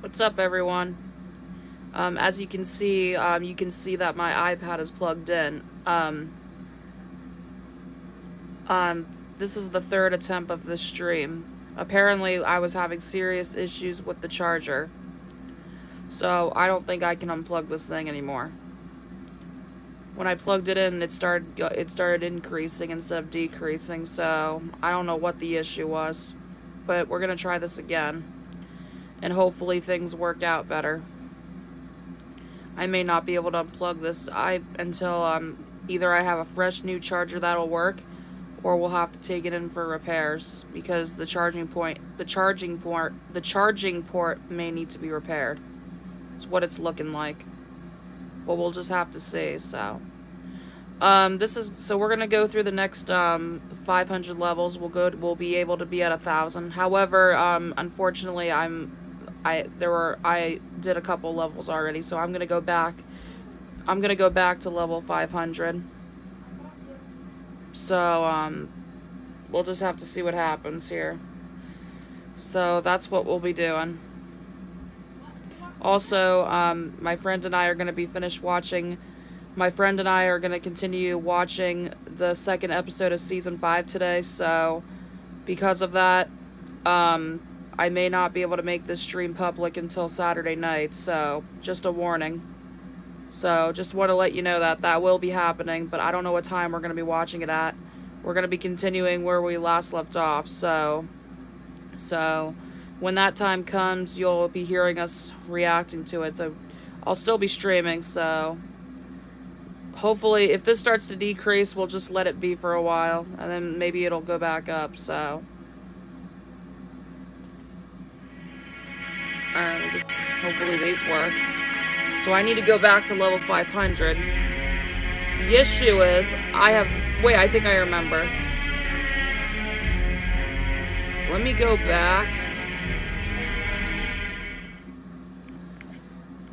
What's up, everyone? As you can see, that my iPad is plugged in. Um, this is the third attempt of this stream. Apparently, I was having serious issues with the charger, so I don't think I can unplug this thing anymore. When I plugged it in, it started increasing instead of decreasing. So I don't know what the issue was, but we're gonna try this again, and hopefully things work out better. I may not be able to unplug this until either I have a fresh new charger that'll work, or we'll have to take it in for repairs because the charging port may need to be repaired. It's what it's looking like, but we'll just have to see. So we're gonna go through the next 500 levels. We'll be able to be at 1,000. However, unfortunately, I did a couple levels already, so I'm gonna go back. I'm gonna go back to level 500. So we'll just have to see what happens here. So that's what we'll be doing. Also, my friend and I are gonna be finished watching. My friend and I are gonna continue watching the second episode of season 5 today. So because of that, I may not be able to make this stream public until Saturday night, so just a warning. So just want to let you know that that will be happening, but I don't know what time we're going to be watching it at. We're going to be continuing where we last left off, so when that time comes, you'll be hearing us reacting to it. So I'll still be streaming, so hopefully if this starts to decrease, we'll just let it be for a while, and then maybe it'll go back up, so... Alright, just hopefully these work. So I need to go back to level 500. The issue is, wait, I think I remember. Let me go back.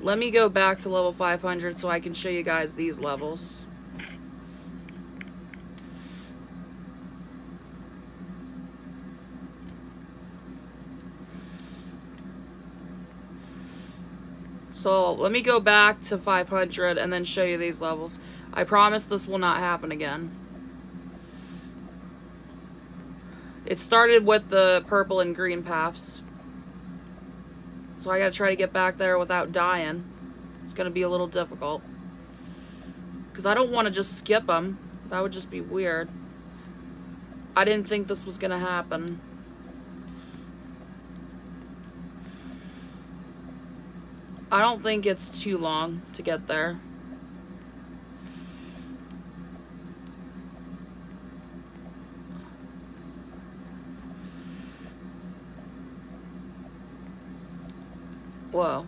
Let me go back to level 500 so I can show you guys these levels. So let me go back to 500 and then show you these levels. I promise this will not happen again. It started with the purple and green paths. So I gotta try to get back there without dying. It's gonna be a little difficult. Because I don't want to just skip them. That would just be weird. I didn't think this was gonna happen. I don't think it's too long to get there. Whoa.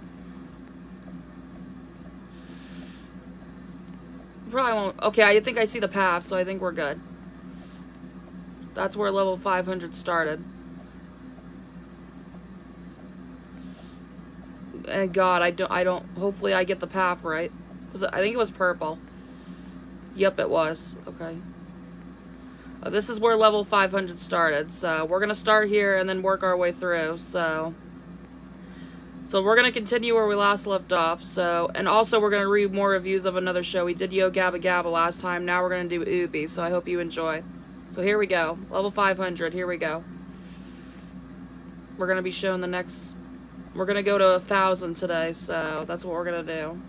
Probably won't. Okay, I think I see the path, so I think we're good. That's where level 500 started. And God, I don't, hopefully I get the path right. I think it was purple. Yep, it was. Okay. This is where level 500 started, so we're gonna start here and then work our way through, so we're gonna continue where we last left off, and also we're gonna read more reviews of another show. We did Yo Gabba Gabba last time, now we're gonna do Obby, so I hope you enjoy. So here we go, level 500, here we go. We're gonna be showing the next... We're gonna go to 1,000 today, so that's what we're gonna do.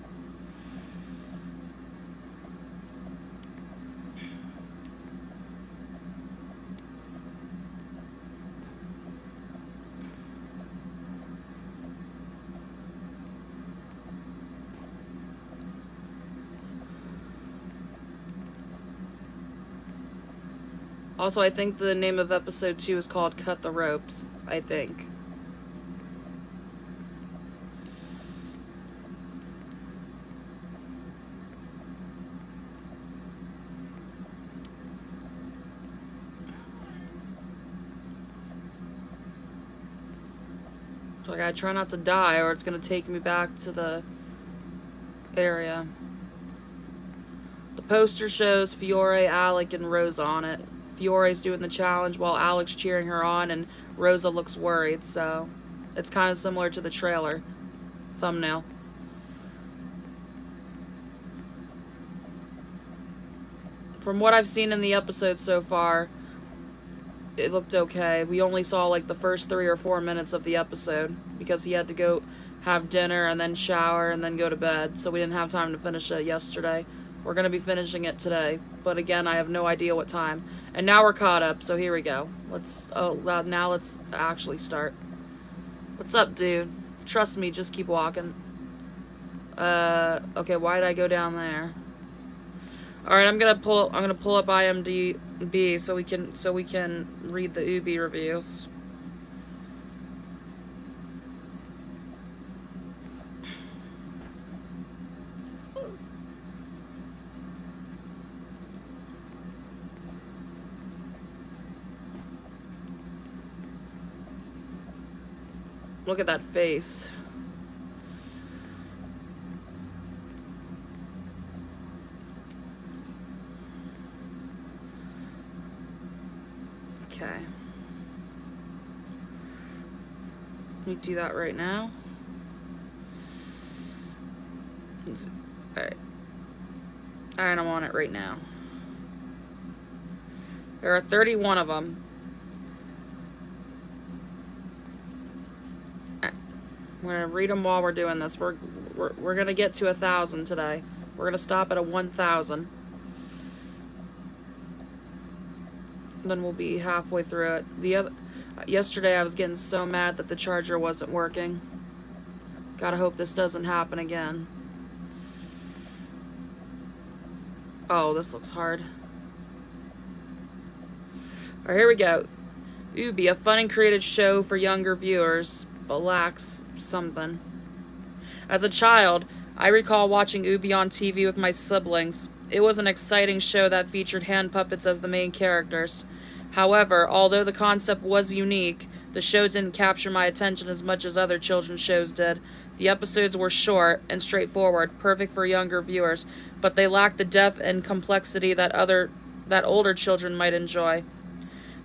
Also, I think the name of episode 2 is called Cut the Ropes, I think. So I gotta try not to die, or it's gonna take me back to the area. The poster shows Fiore, Alec, and Rosa on it. Fiore's doing the challenge while Alec's cheering her on, and Rosa looks worried, so it's kind of similar to the trailer. thumbnail. From what I've seen in the episode so far, it looked okay. We only saw like the first 3 or 4 minutes of the episode because he had to go have dinner and then shower and then go to bed, so we didn't have time to finish it yesterday. We're going to be finishing it today, but again, I have no idea what time. And now we're caught up, so here we go. Now let's actually start. What's up, dude? Trust me, just keep walking. Okay, why did I go down there? Alright, I'm gonna pull up IMDb so we can read the Obby reviews. Look at that face. Okay. Let me do that right now. Alright. Alright, I'm on it right now. There are 31 of them. I'm gonna read them while we're doing this. We're gonna get to 1,000 today. We're gonna stop at a 1,000. Then we'll be halfway through it. Yesterday I was getting so mad that the charger wasn't working. Gotta hope this doesn't happen again. Oh, this looks hard. Alright, here we go. Obby, a fun and creative show for younger viewers, but lacks something. As a child, I recall watching Obby on TV with my siblings. It was an exciting show that featured hand puppets as the main characters. However, although the concept was unique, the show didn't capture my attention as much as other children's shows did. The episodes were short and straightforward, perfect for younger viewers, but they lacked the depth and complexity that older children might enjoy.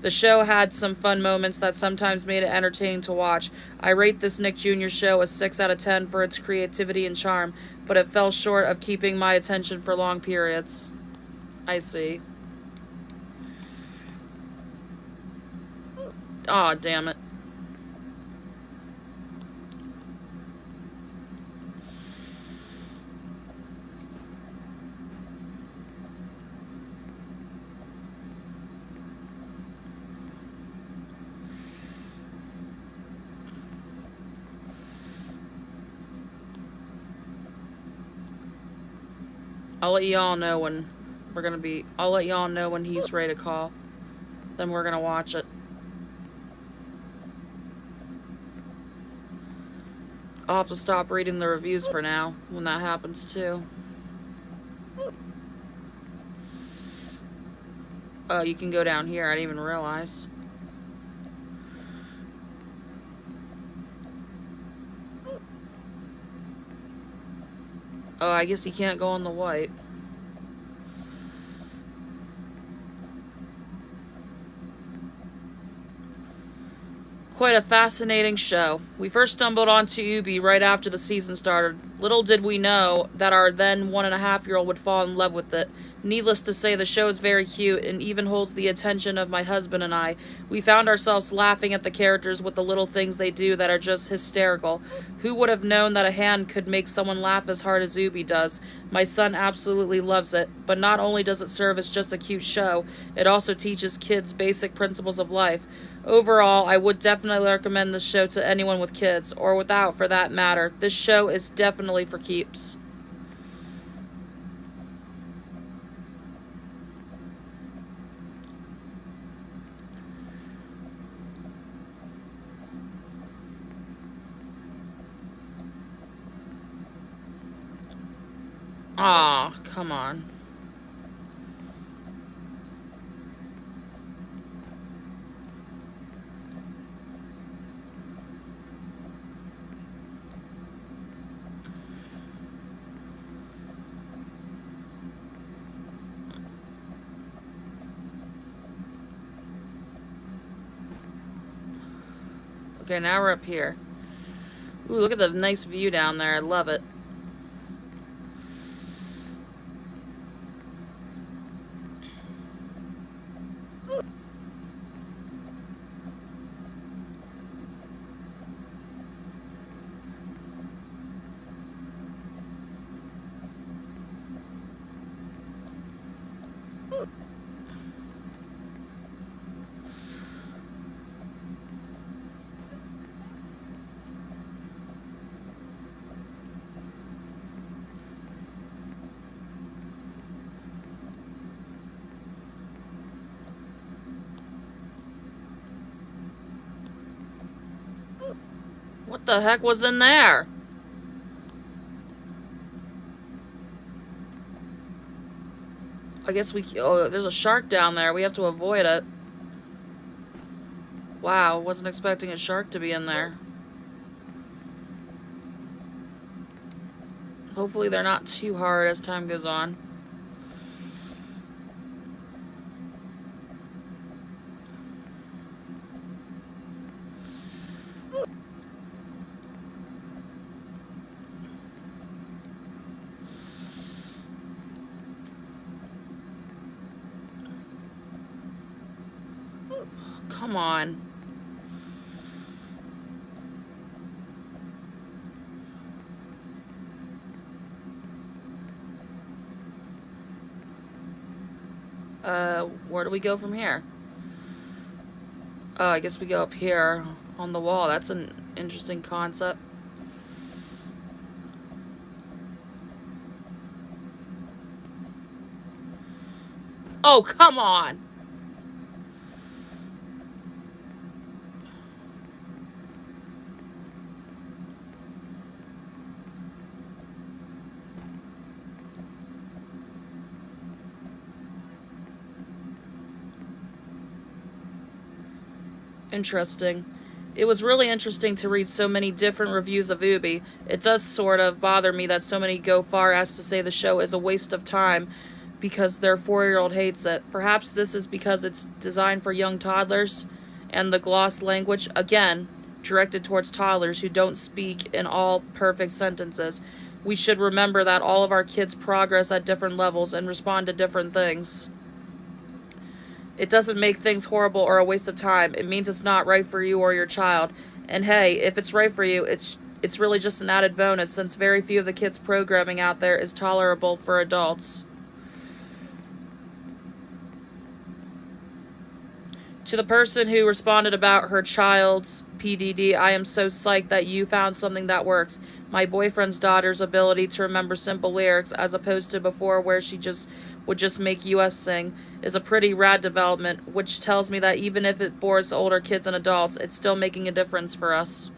The show had some fun moments that sometimes made it entertaining to watch. I rate this Nick Jr. show a 6 out of 10 for its creativity and charm, but it fell short of keeping my attention for long periods. I see. Aw, damn it. I'll let y'all know when I'll let y'all know when he's ready to call. Then we're gonna watch it. I'll have to stop reading the reviews for now when that happens too. Oh, you can go down here. I didn't even realize. Oh, I guess he can't go on the white. Quite a fascinating show. We first stumbled onto Obby right after the season started. Little did we know that our then 1.5-year-old would fall in love with it. Needless to say, the show is very cute and even holds the attention of my husband and I. We found ourselves laughing at the characters with the little things they do that are just hysterical. Who would have known that a hand could make someone laugh as hard as Obby does? My son absolutely loves it, but not only does it serve as just a cute show, it also teaches kids basic principles of life. Overall, I would definitely recommend this show to anyone with kids, or without for that matter. This show is definitely for keeps. Aw, come on. Okay, now we're up here. Ooh, look at the nice view down there. I love it. What the heck was in there? I guess we... Oh, there's a shark down there. We have to avoid it. Wow, wasn't expecting a shark to be in there. Hopefully they're not too hard as time goes on. Come on. Where do we go from here? Oh, I guess we go up here on the wall. That's an interesting concept. Oh, come on! Interesting. It was really interesting to read so many different reviews of Ubi. It does sort of bother me that so many go far as to say the show is a waste of time because their 4-year-old hates it. Perhaps this is because it's designed for young toddlers and the gloss language, again, directed towards toddlers who don't speak in all perfect sentences. We should remember that all of our kids progress at different levels and respond to different things. It doesn't make things horrible or a waste of time. It means it's not right for you or your child. And hey, if it's right for you, it's really just an added bonus since very few of the kids' programming out there is tolerable for adults. To the person who responded about her child's PDD, I am so psyched that you found something that works. My boyfriend's daughter's ability to remember simple lyrics as opposed to before where she just would just make us sing is a pretty rad development, which tells me that even if it bores older kids and adults, it's still making a difference for us.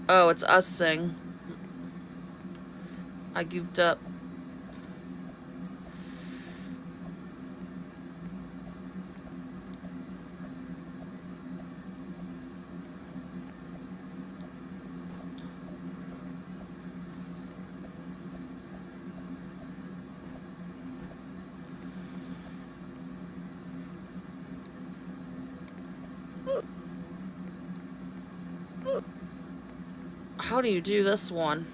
Oh, it's us sing. I goofed up. How do you do this one?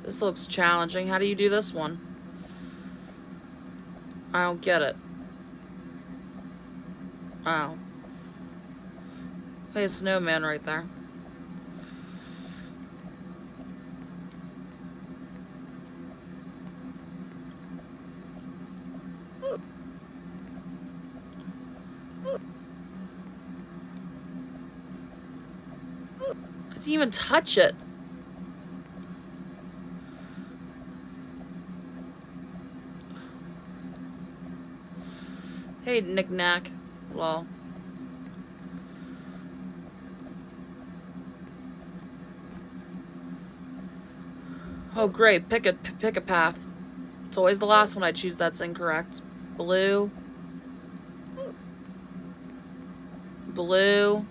This looks challenging. How do you do this one? I don't get it. Oh. Hey, a snowman right there. I didn't even touch it. Hey, knick-knack. Lol. Oh, great. Pick a path. It's always the last one I choose that's incorrect. Blue. Blue.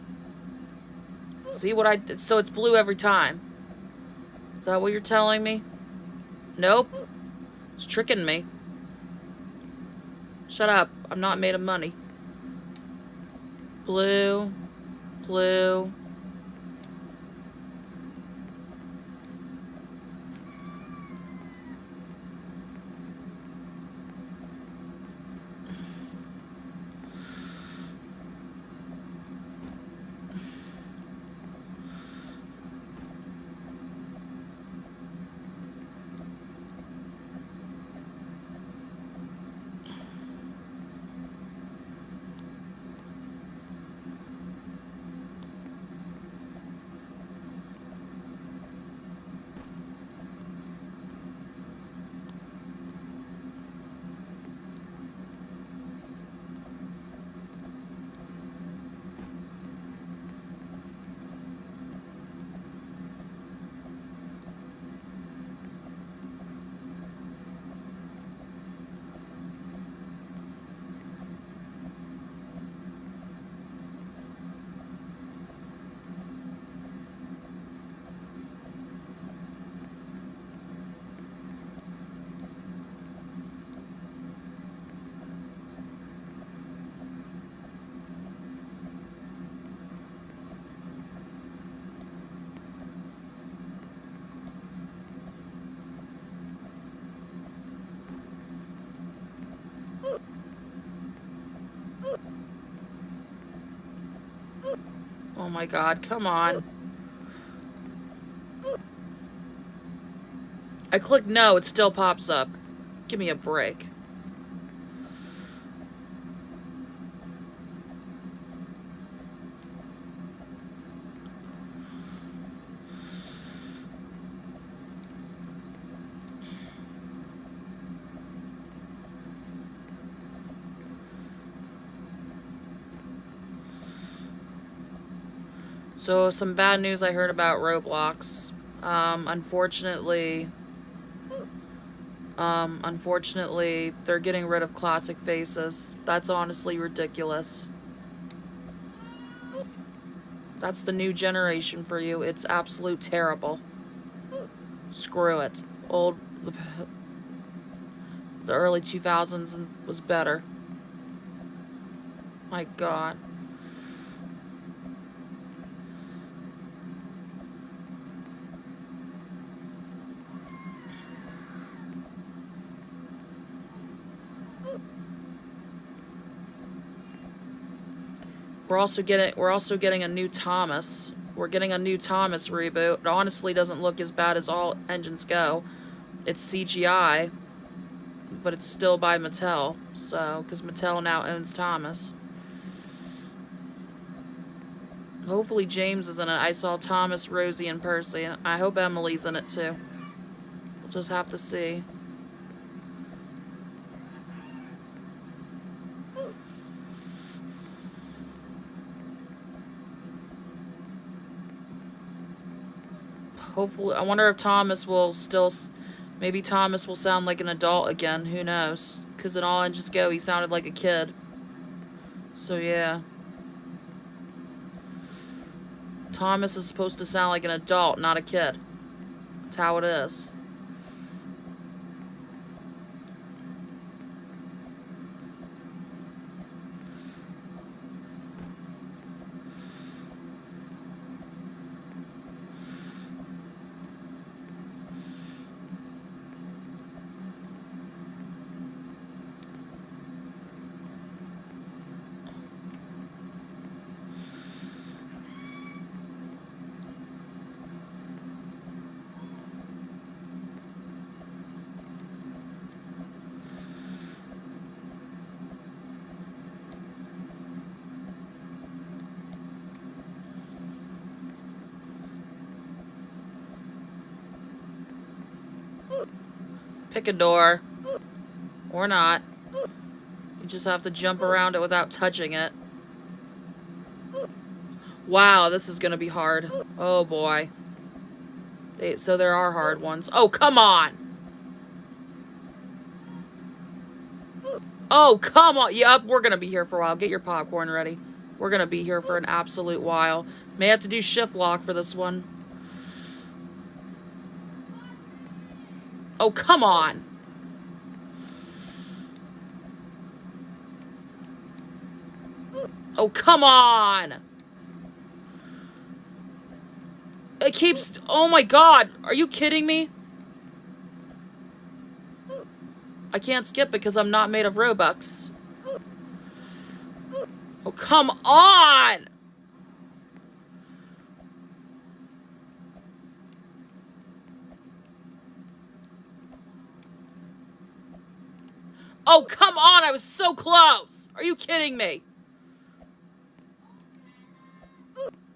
See what I... So it's blue every time. Is that what you're telling me? Nope. It's tricking me. Shut up. I'm not made of money. Blue. Blue. Oh my god, come on. I click no, it still pops up. Give me a break. So, some bad news I heard about Roblox. Unfortunately, they're getting rid of classic faces. That's honestly ridiculous. That's the new generation for you. It's absolute terrible. Screw it. The early 2000s was better. My god. We're also getting a new Thomas. We're getting a new Thomas reboot. It honestly doesn't look as bad as All Engines Go. It's CGI, but it's still by Mattel. So, because Mattel now owns Thomas. Hopefully James is in it. I saw Thomas, Rosie, and Percy, and I hope Emily's in it too. We'll just have to see. Hopefully, I wonder if Thomas will still... Maybe Thomas will sound like an adult again. Who knows? Because in All Engines Go, he sounded like a kid. So, yeah. Thomas is supposed to sound like an adult, not a kid. That's how it is. Pick a door. Or not. You just have to jump around it without touching it. Wow, this is gonna be hard. Oh boy. So there are hard ones. Oh, come on! Oh, come on. Yep, we're going to be here for a while. Get your popcorn ready. We're going to be here for an absolute while. May have to do shift lock for this one. Oh, come on. Oh, come on. It keeps... Oh, my God. Are you kidding me? I can't skip because I'm not made of Robux. Oh, come on. Oh, come on. I was so close. Are you kidding me?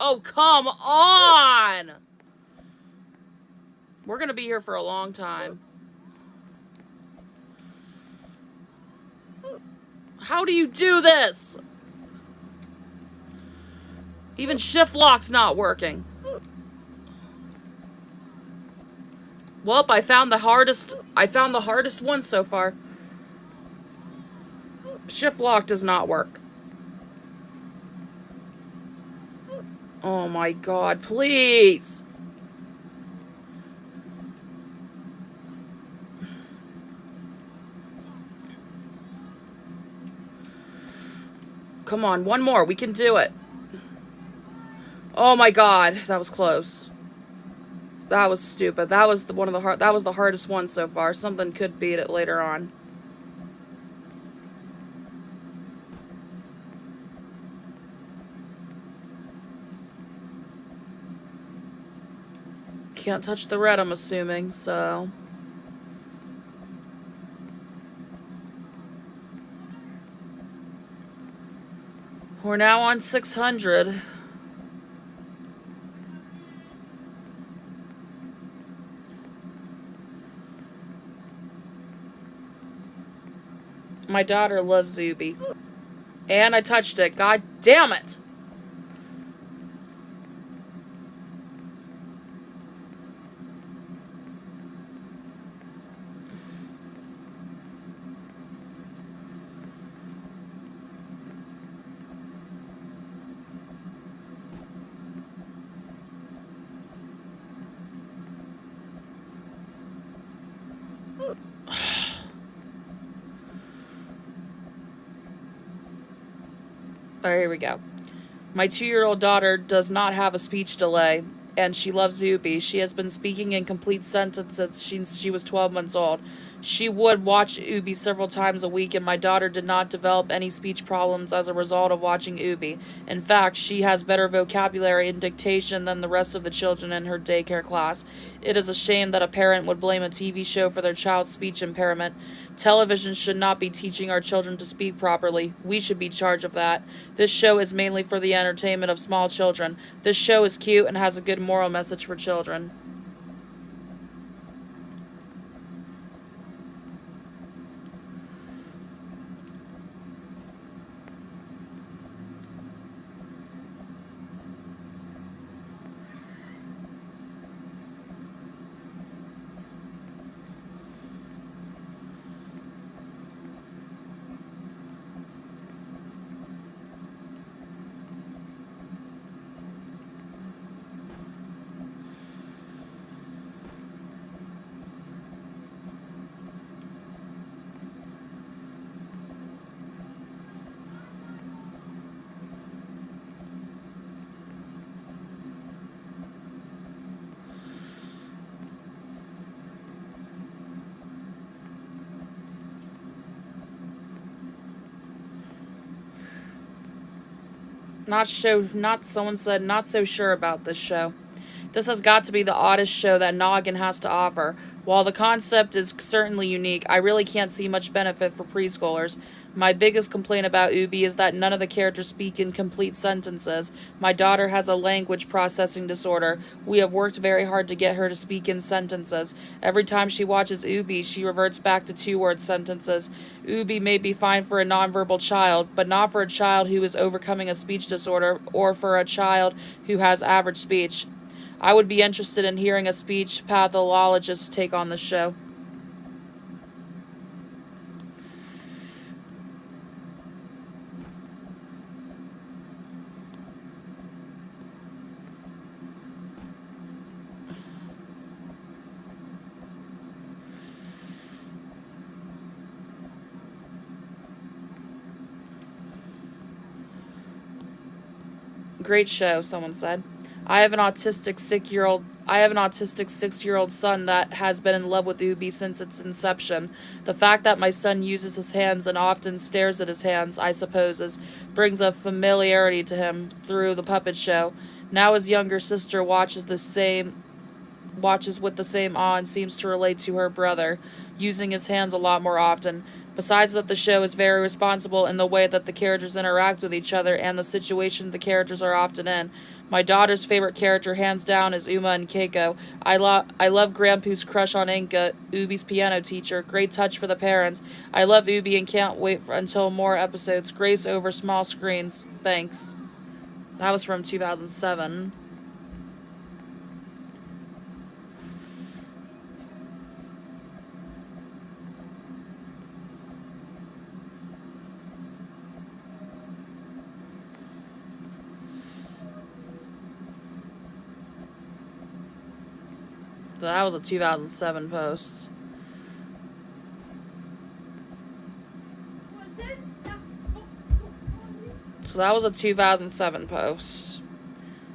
Oh, come on. We're going to be here for a long time. How do you do this? Even shift lock's not working. Well, I found the hardest one so far. Shift lock does not work. Oh my God, please. Come on, one more. We can do it. Oh my God, that was close. That was stupid. That was that was the hardest one so far. Something could beat it later on. Can't touch the red, I'm assuming, so... We're now on 600. My daughter loves Obby. And I touched it. God damn it! Alright, here we go. My 2-year-old daughter does not have a speech delay, and she loves Obby. She has been speaking in complete sentences since she was 12 months old. She would watch Obby several times a week, and my daughter did not develop any speech problems as a result of watching Obby. In fact, she has better vocabulary and dictation than the rest of the children in her daycare class. It is a shame that a parent would blame a TV show for their child's speech impairment. Television should not be teaching our children to speak properly. We should be in charge of that. This show is mainly for the entertainment of small children. This show is cute and has a good moral message for children. Someone said, not so sure about this show. This has got to be the oddest show that Noggin has to offer. While the concept is certainly unique, I really can't see much benefit for preschoolers. My biggest complaint about Obby is that none of the characters speak in complete sentences. My daughter has a language processing disorder. We have worked very hard to get her to speak in sentences. Every time she watches Obby, she reverts back to 2-word sentences. Obby may be fine for a nonverbal child, but not for a child who is overcoming a speech disorder or for a child who has average speech. I would be interested in hearing a speech pathologist's take on this show. Great show, someone said. I have an autistic 6-year-old son that has been in love with Ubi since its inception. The fact that my son uses his hands and often stares at his hands, I suppose, brings a familiarity to him through the puppet show. Now his younger sister watches with the same awe and seems to relate to her brother, using his hands a lot more often. Besides that, the show is very responsible in the way that the characters interact with each other and the situation the characters are often in. My daughter's favorite character, hands down, is Uma and Keiko. I love Grandpoo's crush on Inka, Ubi's piano teacher. Great touch for the parents. I love Ubi and can't wait until more episodes. Grace over small screens. Thanks. That was from 2007. So that was a 2007 post. So that was a 2007 post.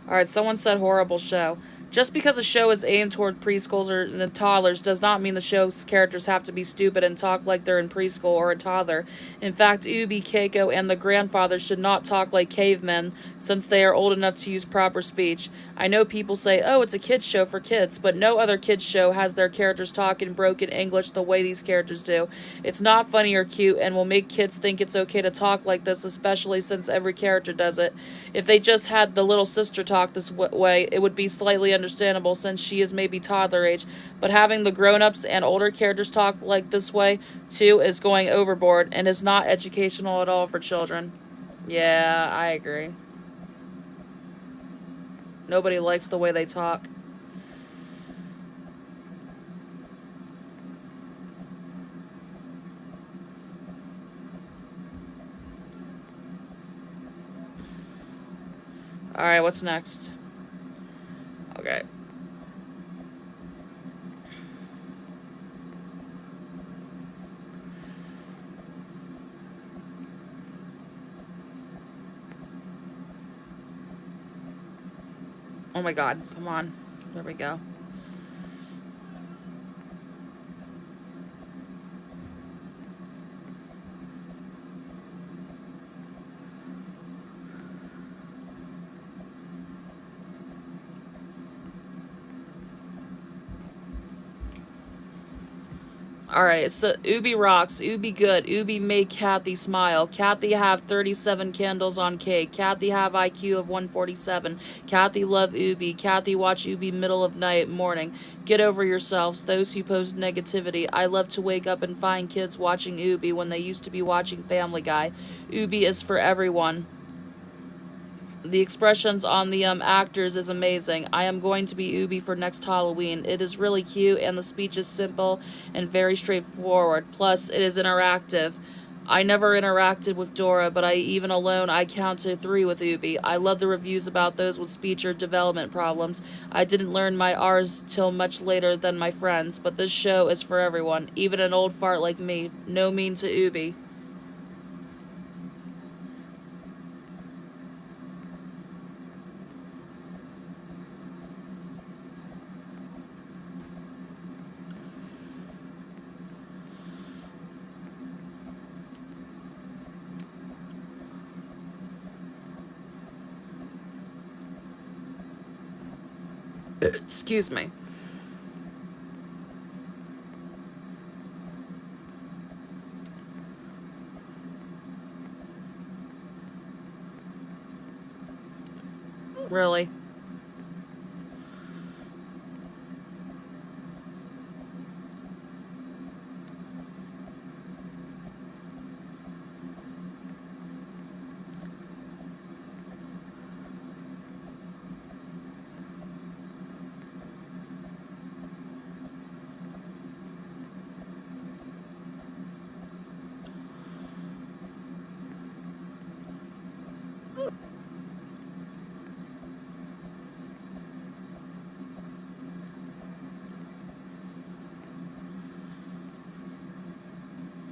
Alright, someone said horrible show. Just because a show is aimed toward preschoolers or toddlers does not mean the show's characters have to be stupid and talk like they're in preschool or a toddler. In fact, Ubi, Keiko, and the grandfather should not talk like cavemen since they are old enough to use proper speech. I know people say, oh, it's a kids show for kids, but no other kids show has their characters talk in broken English the way these characters do. It's not funny or cute and will make kids think it's okay to talk like this, especially since every character does it. If they just had the little sister talk this way, it would be slightly understandable since she is maybe toddler age, but having the grown-ups and older characters talk like this way too is going overboard and is not educational at all for children. Yeah, I agree. Nobody likes the way they talk. Alright, what's next? Okay. Oh my god, come on. There we go. Alright, it's the Ubi rocks, Ubi good, Ubi make Kathy smile, Kathy have 37 candles on cake, Kathy have IQ of 147, Kathy love Ubi, Kathy watch Ubi middle of night, morning. Get over yourselves, those who post negativity. I love to wake up and find kids watching Ubi when they used to be watching Family Guy. Ubi is for everyone. The expressions on the actors is amazing. I am going to be Ubi for next Halloween. It is really cute and the speech is simple and very straightforward. Plus, it is interactive. I never interacted with Dora, but even alone I counted 3 with Ubi. I love the reviews about those with speech or development problems. I didn't learn my R's till much later than my friends, but this show is for everyone, even an old fart like me. No mean to Ubi. Excuse me. Really?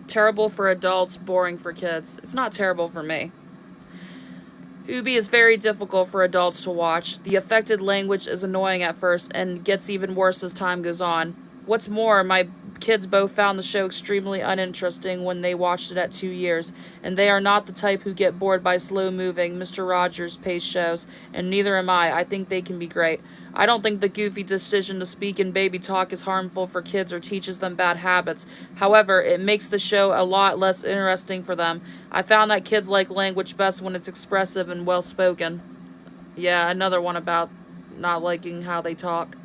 Terrible for adults, boring for kids. It's not terrible for me. Ubi is very difficult for adults to watch. The affected language is annoying at first and gets even worse as time goes on. What's more, my kids both found the show extremely uninteresting when they watched it at 2 years, and they are not the type who get bored by slow moving, Mr. Rogers pace shows, and neither am I. I think they can be great. I don't think the goofy decision to speak in baby talk is harmful for kids or teaches them bad habits. However, it makes the show a lot less interesting for them. I found that kids like language best when it's expressive and well spoken. Yeah, another one about not liking how they talk.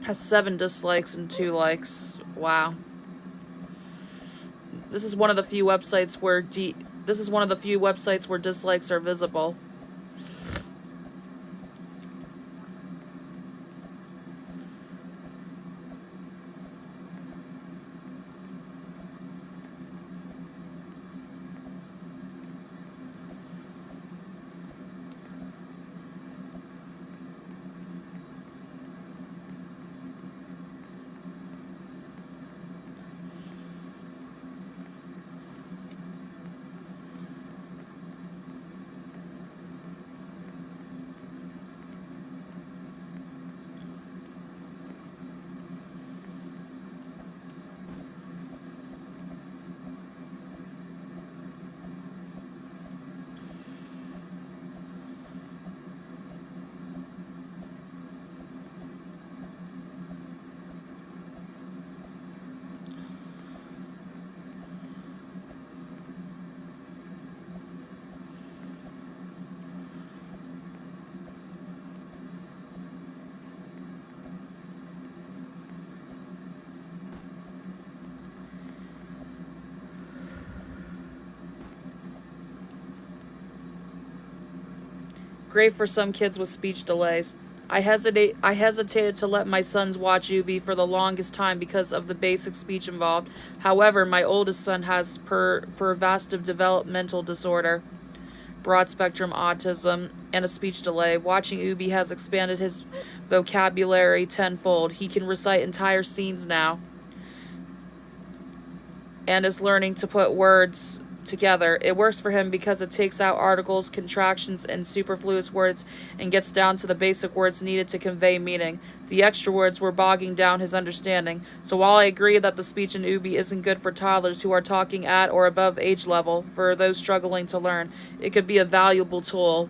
Has 7 dislikes and 2 likes. Wow. This is one of the few websites where dislikes are visible. Great for some kids with speech delays. I hesitated to let my sons watch Ubi for the longest time because of the basic speech involved. However, my oldest son has pervasive developmental disorder, broad spectrum autism, and a speech delay. Watching Ubi has expanded his vocabulary tenfold. He can recite entire scenes now and is learning to put words together. It works for him because it takes out articles, contractions, and superfluous words and gets down to the basic words needed to convey meaning. The extra words were bogging down his understanding. So while I agree that the speech in Ubi isn't good for toddlers who are talking at or above age level, for those struggling to learn, it could be a valuable tool.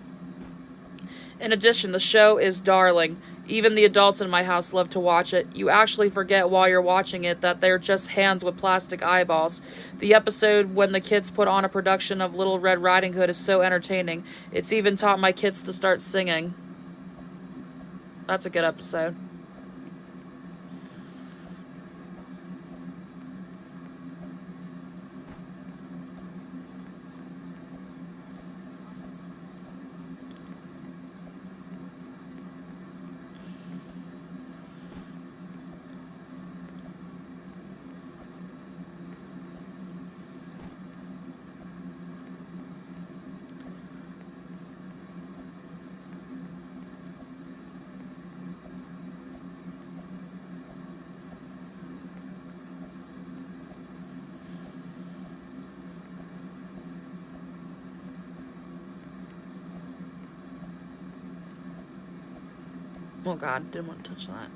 In addition, the show is darling. Even the adults in my house love to watch it. You actually forget while you're watching it that they're just hands with plastic eyeballs. The episode when the kids put on a production of Little Red Riding Hood is so entertaining. It's even taught my kids to start singing. That's a good episode. Oh god, didn't want to touch that.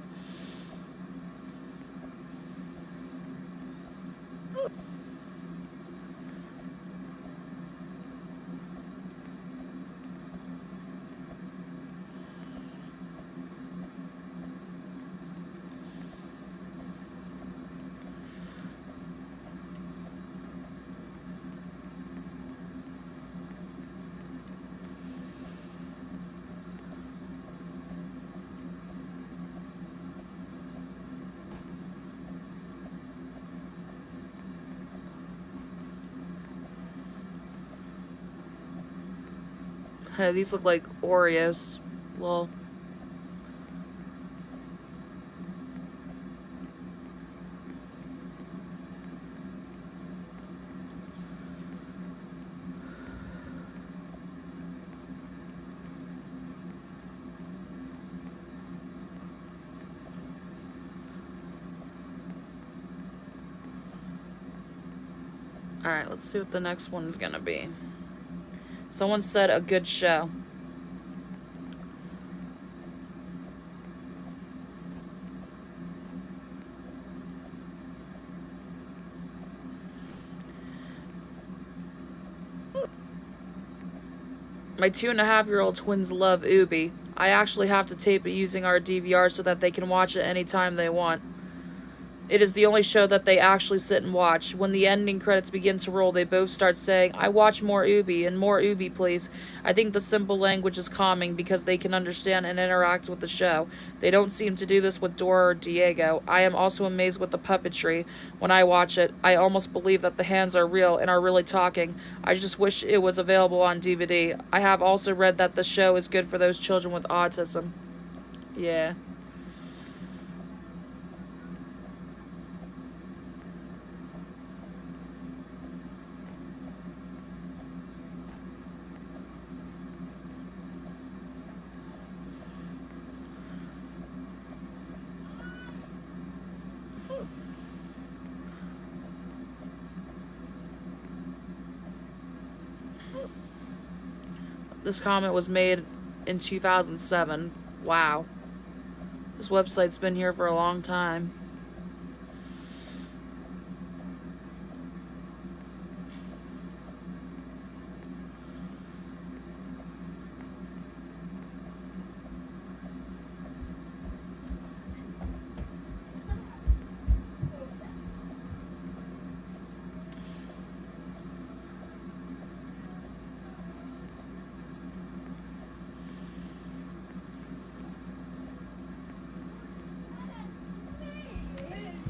Hey, these look like Oreos. Well, Alright, let's see what the next one's gonna be. Someone said a good show. My 2.5-year-old twins love Obby. I actually have to tape it using our DVR so that they can watch it anytime they want. It is the only show that they actually sit and watch. When the ending credits begin to roll, they both start saying, "I watch more Obby, and more Obby, please." I think the simple language is calming because they can understand and interact with the show. They don't seem to do this with Dora or Diego. I am also amazed with the puppetry. When I watch it, I almost believe that the hands are real and are really talking. I just wish it was available on DVD. I have also read that the show is good for those children with autism. Yeah. This comment was made in 2007. Wow. This website's been here for a long time.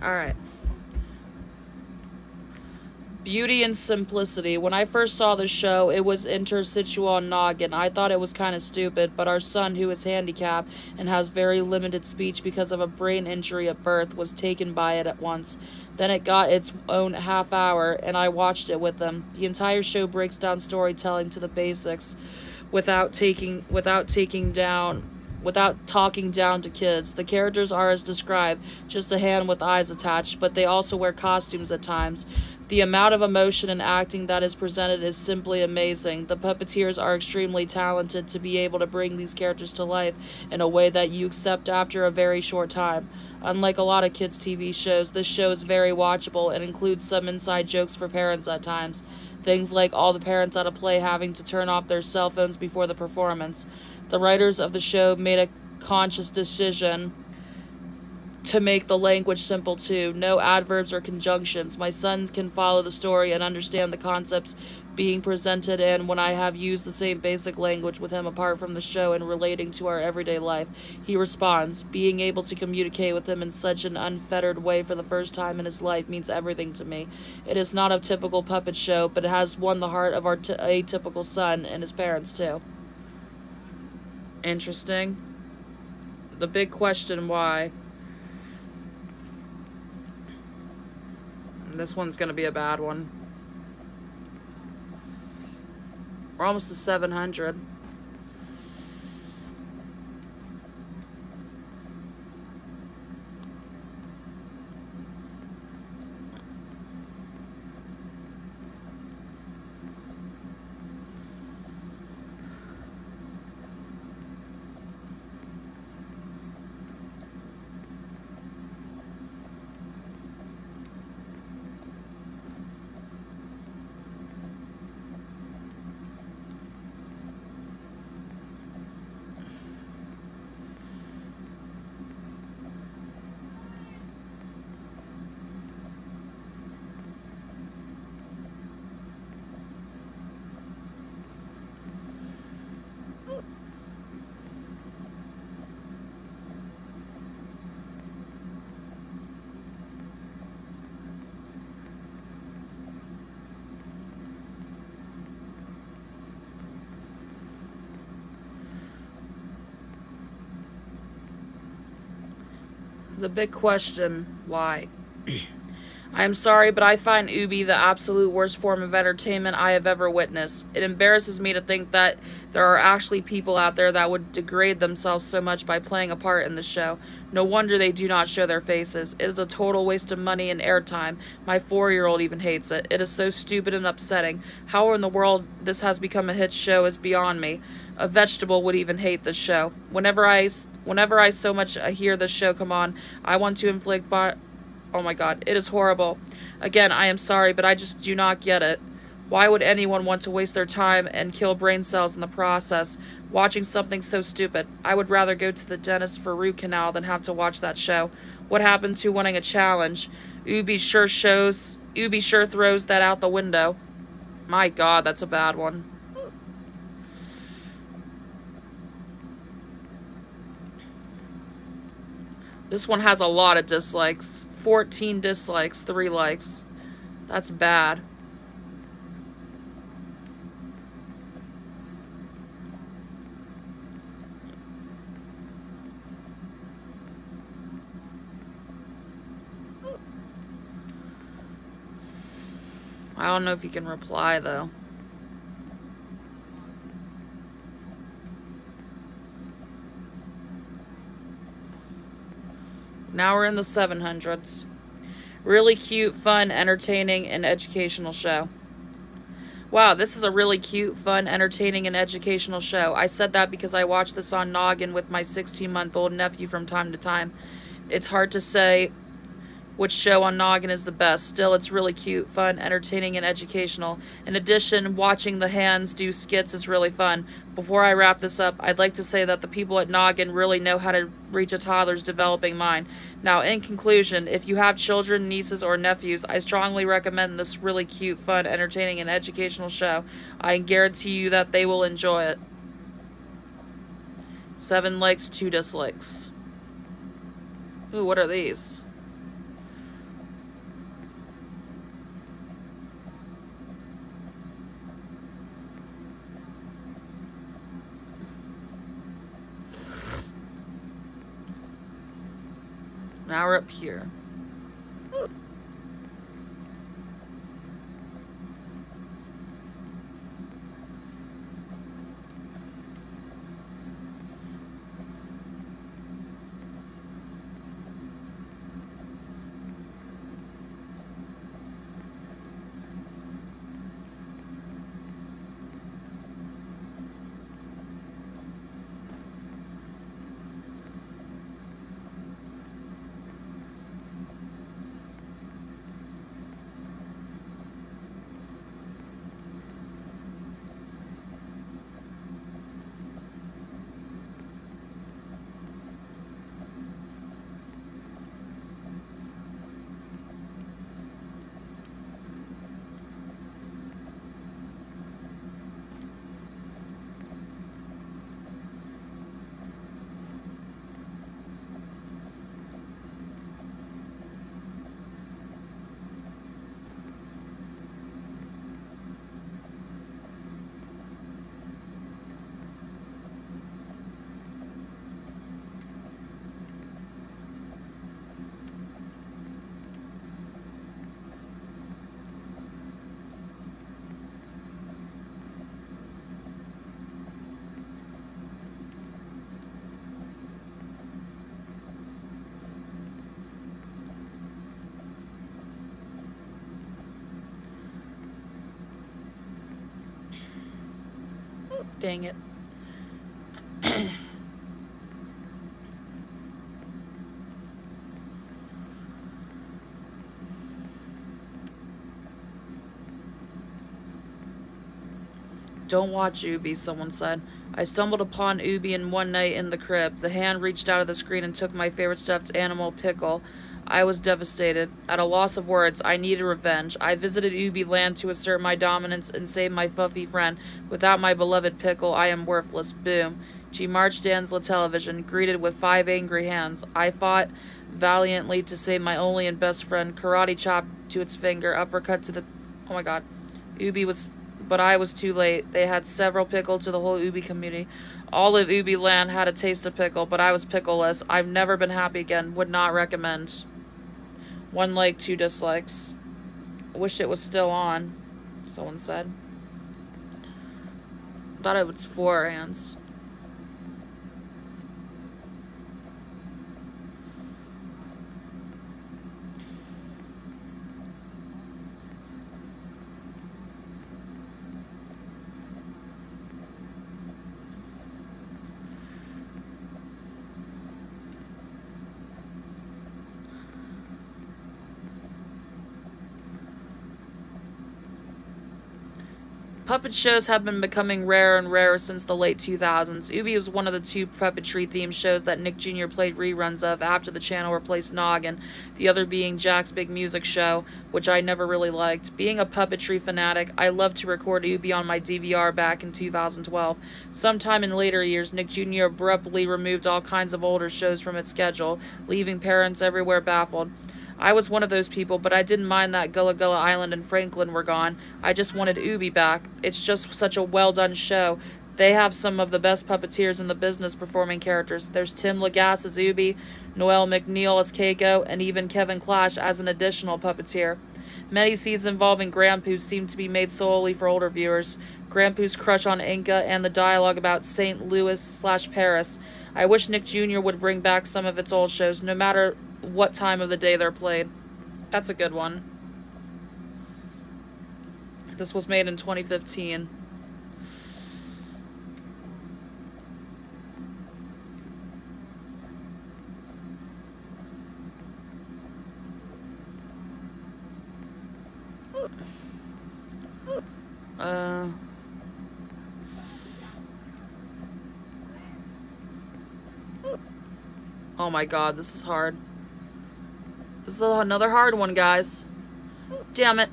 Alright. Beauty and simplicity. When I first saw the show, it was interstitial and noggin. I thought it was kind of stupid, but our son, who is handicapped and has very limited speech because of a brain injury at birth, was taken by it at once. Then it got its own half hour, and I watched it with him. The entire show breaks down storytelling to the basics without talking down to kids. The characters are as described, just a hand with eyes attached, but they also wear costumes at times. The amount of emotion and acting that is presented is simply amazing. The puppeteers are extremely talented to be able to bring these characters to life in a way that you accept after a very short time. Unlike a lot of kids' TV shows, this show is very watchable and includes some inside jokes for parents at times. Things like all the parents at a play having to turn off their cell phones before the performance. The writers of the show made a conscious decision to make the language simple too. No adverbs or conjunctions. My son can follow the story and understand the concepts being presented, and when I have used the same basic language with him apart from the show and relating to our everyday life, he responds. Being able to communicate with him in such an unfettered way for the first time in his life means everything to me. It is not a typical puppet show, but it has won the heart of our atypical son and his parents too. Interesting. The big question, why? This one's gonna be a bad one. We're almost to 700. The big question, why? I am sorry, but I find Obby the absolute worst form of entertainment I have ever witnessed. It embarrasses me to think that There are actually people out there that would degrade themselves so much by playing a part in the show. No wonder they do not show their faces. It is a total waste of money and airtime. My 4-year-old even hates it. It is so stupid and upsetting. How in the world this has become a hit show is beyond me. A vegetable would even hate this show. Whenever I so much hear this show come on, I want to inflict oh my god, it is horrible. Again, I am sorry, but I just do not get it. Why would anyone want to waste their time and kill brain cells in the process watching something so stupid? I would rather go to the dentist for root canal than have to watch that show. What happened to winning a challenge? Ubi sure throws that out the window. My god, that's a bad one. This one has a lot of dislikes. 14 dislikes, 3 likes. That's bad. I don't know if you can reply, though. Now we're in the 700s. Really cute, fun, entertaining, and educational show. Wow, this is a really cute, fun, entertaining, and educational show. I said that because I watch this on Noggin with my 16-month-old nephew from time to time. It's hard to say which show on Noggin is the best. Still, it's really cute, fun, entertaining, and educational. In addition, watching the hands do skits is really fun. Before I wrap this up, I'd like to say that the people at Noggin really know how to reach a toddler's developing mind. Now, in conclusion, if you have children, nieces, or nephews, I strongly recommend this really cute, fun, entertaining, and educational show. I guarantee you that they will enjoy it. 7 likes, 2 dislikes. Ooh, what are these? Now we're up here. Dang it. Don't watch Ubi, someone said. I stumbled upon Ubi in one night in the crib. The hand reached out of the screen and took my favorite stuffed animal, Pickle. I was devastated. At a loss of words, I needed revenge. I visited Ubi Land to assert my dominance and save my fluffy friend. Without my beloved Pickle, I am worthless. Boom. She marched down the television, greeted with 5 angry hands. I fought valiantly to save my only and best friend. Karate chop to its finger, uppercut to the... Oh my god. Ubi was... But I was too late. They had several pickle to the whole Ubi community. All of Ubi Land had a taste of pickle, but I was pickleless. I've never been happy again. Would not recommend. 1 like, 2 dislikes. Wish it was still on, someone said. Thought it was 4 hands. Puppet shows have been becoming rarer and rarer since the late 2000s. Obby was one of the 2 puppetry-themed shows that Nick Jr. played reruns of after the channel replaced Noggin, the other being Jack's Big Music Show, which I never really liked. Being a puppetry fanatic, I loved to record Obby on my DVR back in 2012. Sometime in later years, Nick Jr. abruptly removed all kinds of older shows from its schedule, leaving parents everywhere baffled. I was one of those people, but I didn't mind that Gullah Gullah Island and Franklin were gone. I just wanted Obby back. It's just such a well-done show. They have some of the best puppeteers in the business performing characters. There's Tim Lagasse as Obby, Noel McNeil as Keiko, and even Kevin Clash as an additional puppeteer. Many scenes involving Grandpoo seem to be made solely for older viewers. Grandpoo's crush on Inca and the dialogue about St. Louis/Paris. I wish Nick Jr. would bring back some of its old shows, no matter what time of the day they're played. That's a good one. This was made in 2015. Oh my god, this is hard. This is another hard one, guys. Damn it.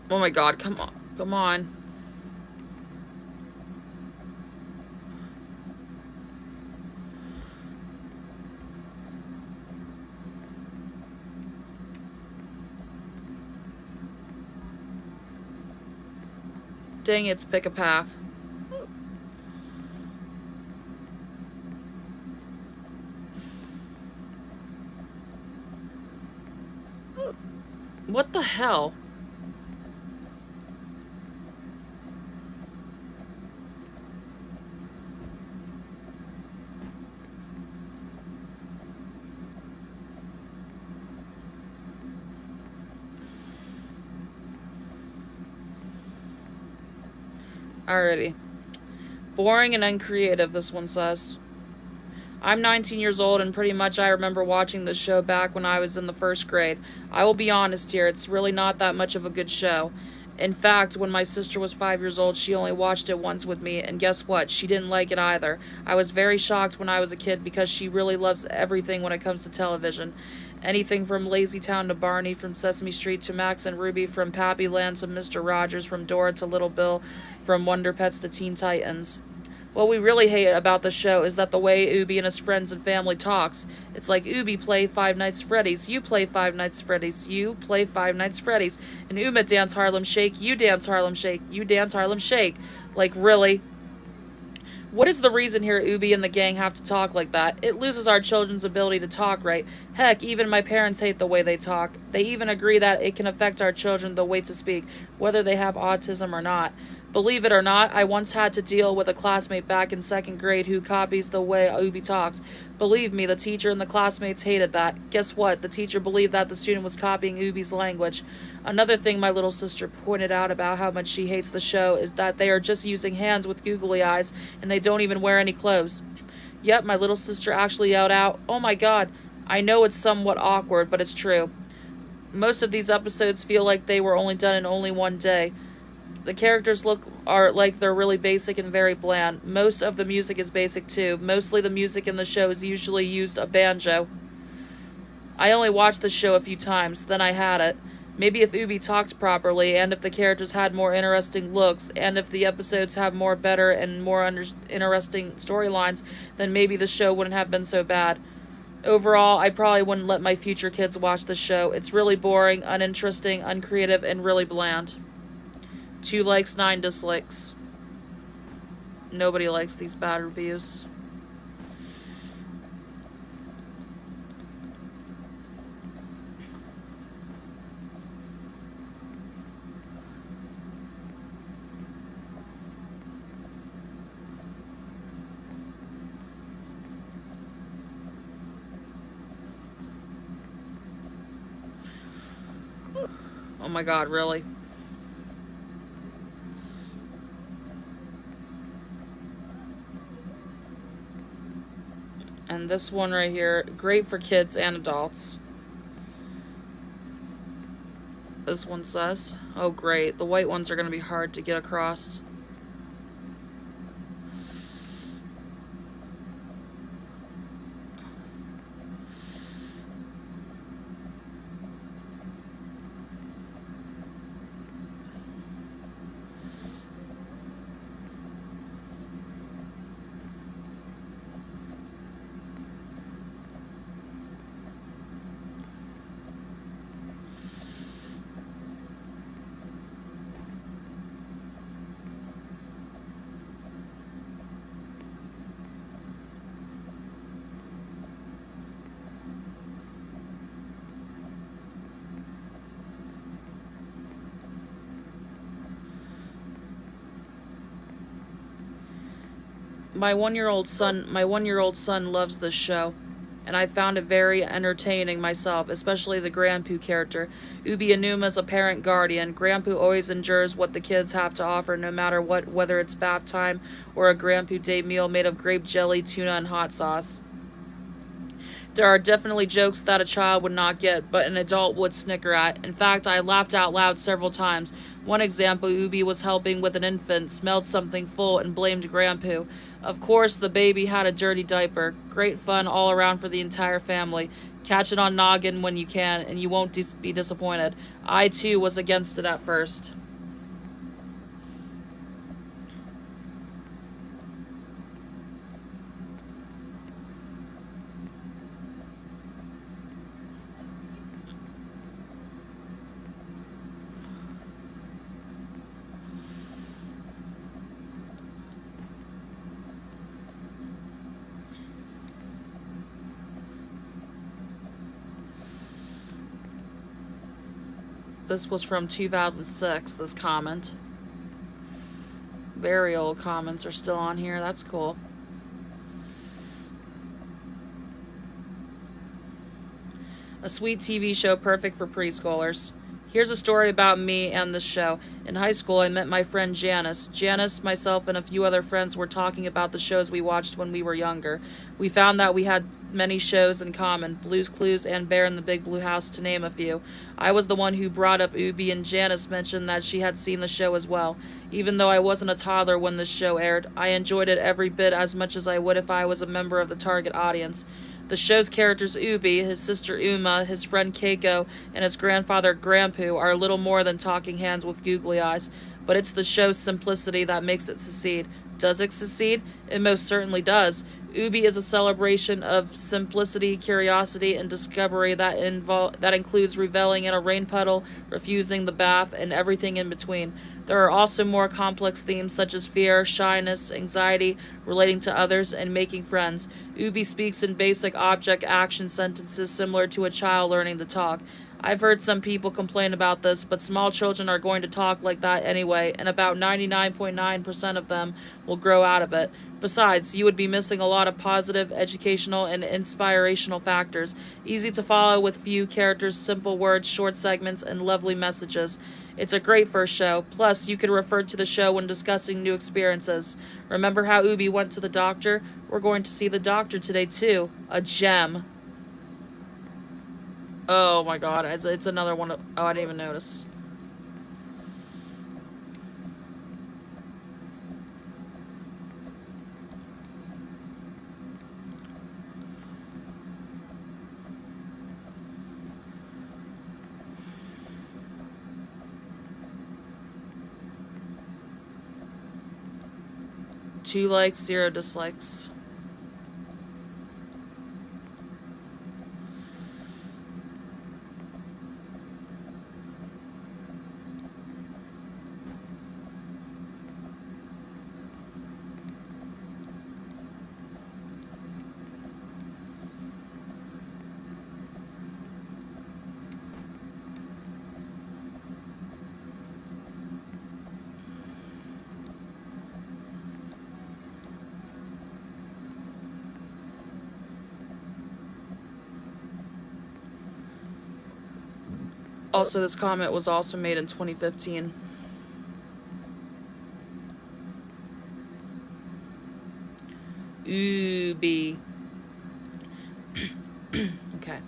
Oh my god, come on. Come on. Dang it, pick a path. What the hell? Alrighty. Boring and uncreative, this one says. I'm 19 years old and pretty much I remember watching this show back when I was in the 1st grade. I will be honest here, it's really not that much of a good show. In fact, when my sister was 5 years old, she only watched it once with me, and guess what? She didn't like it either. I was very shocked when I was a kid because she really loves everything when it comes to television. Anything from Lazy Town to Barney, from Sesame Street to Max and Ruby, from Pappy Land to Mr. Rogers, from Dora to Little Bill, from Wonder Pets to Teen Titans. What we really hate about the show is that the way Obby and his friends and family talks. It's like, Obby, play Five Nights at Freddy's. You play Five Nights at Freddy's. You play Five Nights at Freddy's. And Uma dance Harlem Shake. You dance Harlem Shake. You dance Harlem Shake. Like, really? What is the reason here Obby and the gang have to talk like that? It loses our children's ability to talk right. Heck, even my parents hate the way they talk. They even agree that it can affect our children the way to speak, whether they have autism or not. Believe it or not, I once had to deal with a classmate back in 2nd grade who copies the way Obby talks. Believe me, the teacher and the classmates hated that. Guess what? The teacher believed that the student was copying Obby's language. Another thing my little sister pointed out about how much she hates the show is that they are just using hands with googly eyes and they don't even wear any clothes. Yep, my little sister actually yelled out, "Oh my god." I know it's somewhat awkward, but it's true. Most of these episodes feel like they were only done in only one day. The characters are like they're really basic and very bland. Most of the music is basic too. Mostly the music in the show is usually used a banjo. I only watched the show a few times, then I had it. Maybe if Obby talked properly, and if the characters had more interesting looks, and if the episodes have more better and more interesting storylines, then maybe the show wouldn't have been so bad. Overall, I probably wouldn't let my future kids watch the show. It's really boring, uninteresting, uncreative, and really bland. 2 likes, 9 dislikes. Nobody likes these bad reviews. my god, really? And this one right here, great for kids and adults. This one says. Oh, great. The white ones are going to be hard to get across. My 1-year-old son loves this show, and I found it very entertaining myself, especially the Grandpoo character. Ubi Anuma's a parent guardian. Grandpoo always endures what the kids have to offer, no matter what, whether it's bath time or a Grandpoo day meal made of grape jelly, tuna, and hot sauce. There are definitely jokes that a child would not get, but an adult would snicker at. In fact, I laughed out loud several times. One example, Ubi was helping with an infant, smelled something full, and blamed Grandpoo. Of course, the baby had a dirty diaper. Great fun all around for the entire family. Catch it on noggin when you can, and you won't be disappointed. I, too, was against it at first. This was from 2006, this comment. Very old comments are still on here. That's cool. A sweet TV show perfect for preschoolers. Here's a story about me and this show. In high school, I met my friend Janice. Janice, myself, and a few other friends were talking about the shows we watched when we were younger. We found that we had many shows in common, Blue's Clues and Bear in the Big Blue House, to name a few. I was the one who brought up Ubi, and Janice mentioned that she had seen the show as well. Even though I wasn't a toddler when this show aired, I enjoyed it every bit as much as I would if I was a member of the target audience. The show's characters Ubi, his sister Uma, his friend Keiko, and his grandfather Grandpoo are little more than talking hands with googly eyes, but it's the show's simplicity that makes it succeed. Does it succeed? It most certainly does. Ubi is a celebration of simplicity, curiosity, and discovery that includes reveling in a rain puddle, refusing the bath, and everything in between. There are also more complex themes such as fear, shyness, anxiety, relating to others, and making friends. Ubi speaks in basic object action sentences similar to a child learning to talk. I've heard some people complain about this, but small children are going to talk like that anyway, and about 99.9% of them will grow out of it. Besides, you would be missing a lot of positive, educational, and inspirational factors. Easy to follow with few characters, simple words, short segments, and lovely messages. It's a great first show. Plus, you could refer to the show when discussing new experiences. Remember how Ubi went to the doctor? We're going to see the doctor today, too. A gem. Oh my god, it's another one. Oh, I didn't even notice. Two likes, zero dislikes. Also, this comment was also made in 2015. Obby. Okay.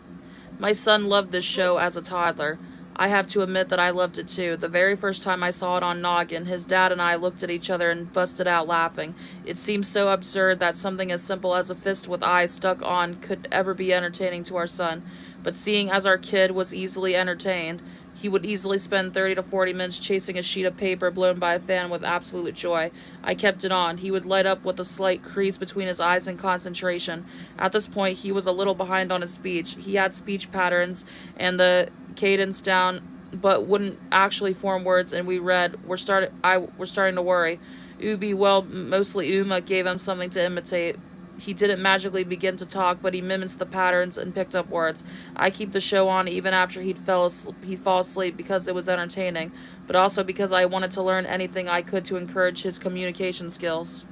My son loved this show as a toddler. I have to admit that I loved it too. The very first time I saw it on Noggin, his dad and I looked at each other and busted out laughing. It seemed so absurd that something as simple as a fist with eyes stuck on could ever be entertaining to our son. But seeing as our kid was easily entertained, he would easily spend 30 to 40 minutes chasing a sheet of paper blown by a fan with absolute joy. I kept it on. He would light up with a slight crease between his eyes in concentration. At this point, he was a little behind on his speech. He had speech patterns and the cadence down, but wouldn't actually form words, and we're starting to worry. Obby, well, mostly Uma, gave him something to imitate. He didn't magically begin to talk, but he mimicked the patterns and picked up words. I keep the show on even after he'd fall asleep because it was entertaining, but also because I wanted to learn anything I could to encourage his communication skills.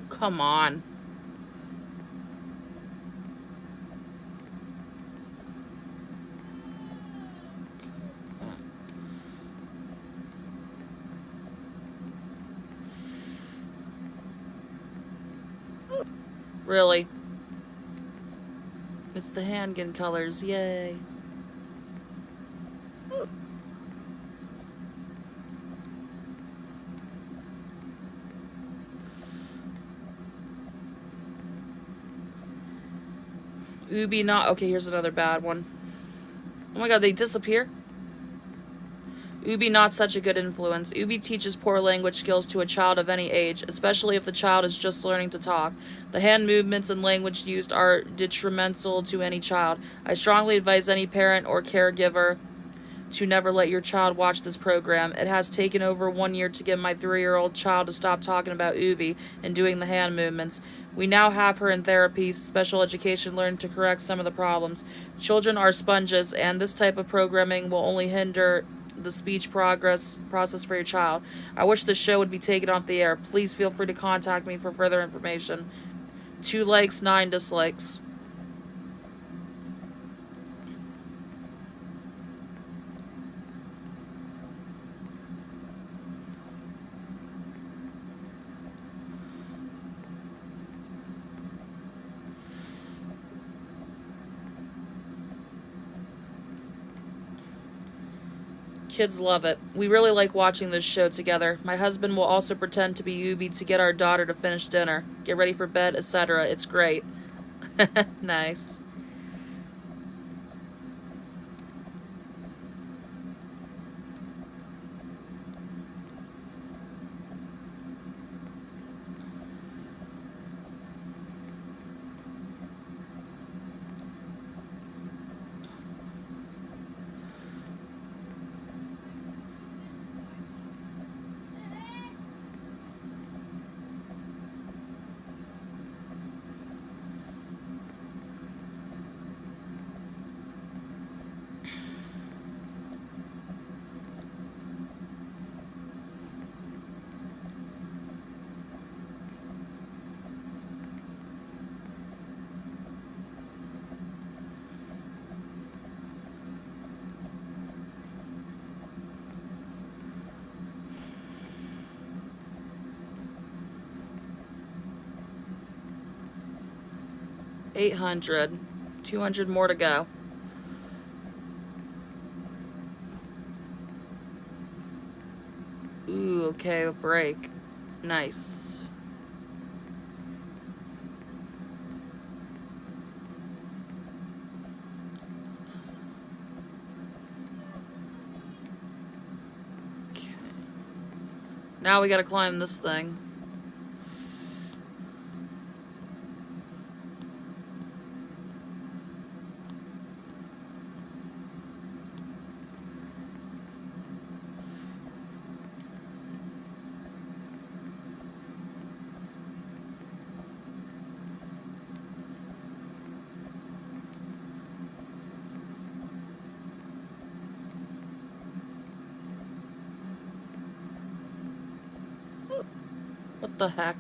Come on. Really? It's the handgun colors, yay. Obby not. Okay, here's another bad one. Oh my god, they disappear? Obby not such a good influence. Obby teaches poor language skills to a child of any age, especially if the child is just learning to talk. The hand movements and language used are detrimental to any child. I strongly advise any parent or caregiver to never let your child watch this program. It has taken over 1 year to get my 3-year-old child to stop talking about Obby and doing the hand movements. We now have her in therapy, special education, learning to correct some of the problems. Children are sponges, and this type of programming will only hinder the speech process for your child. I wish this show would be taken off the air. Please feel free to contact me for further information. 2 likes, 9 dislikes. Kids love it. We really like watching this show together. My husband will also pretend to be Obby to get our daughter to finish dinner, get ready for bed, etc. It's great. Nice. 800. 200 more to go. Ooh, okay, a break. Nice. Okay. Now we gotta climb this thing. What the heck?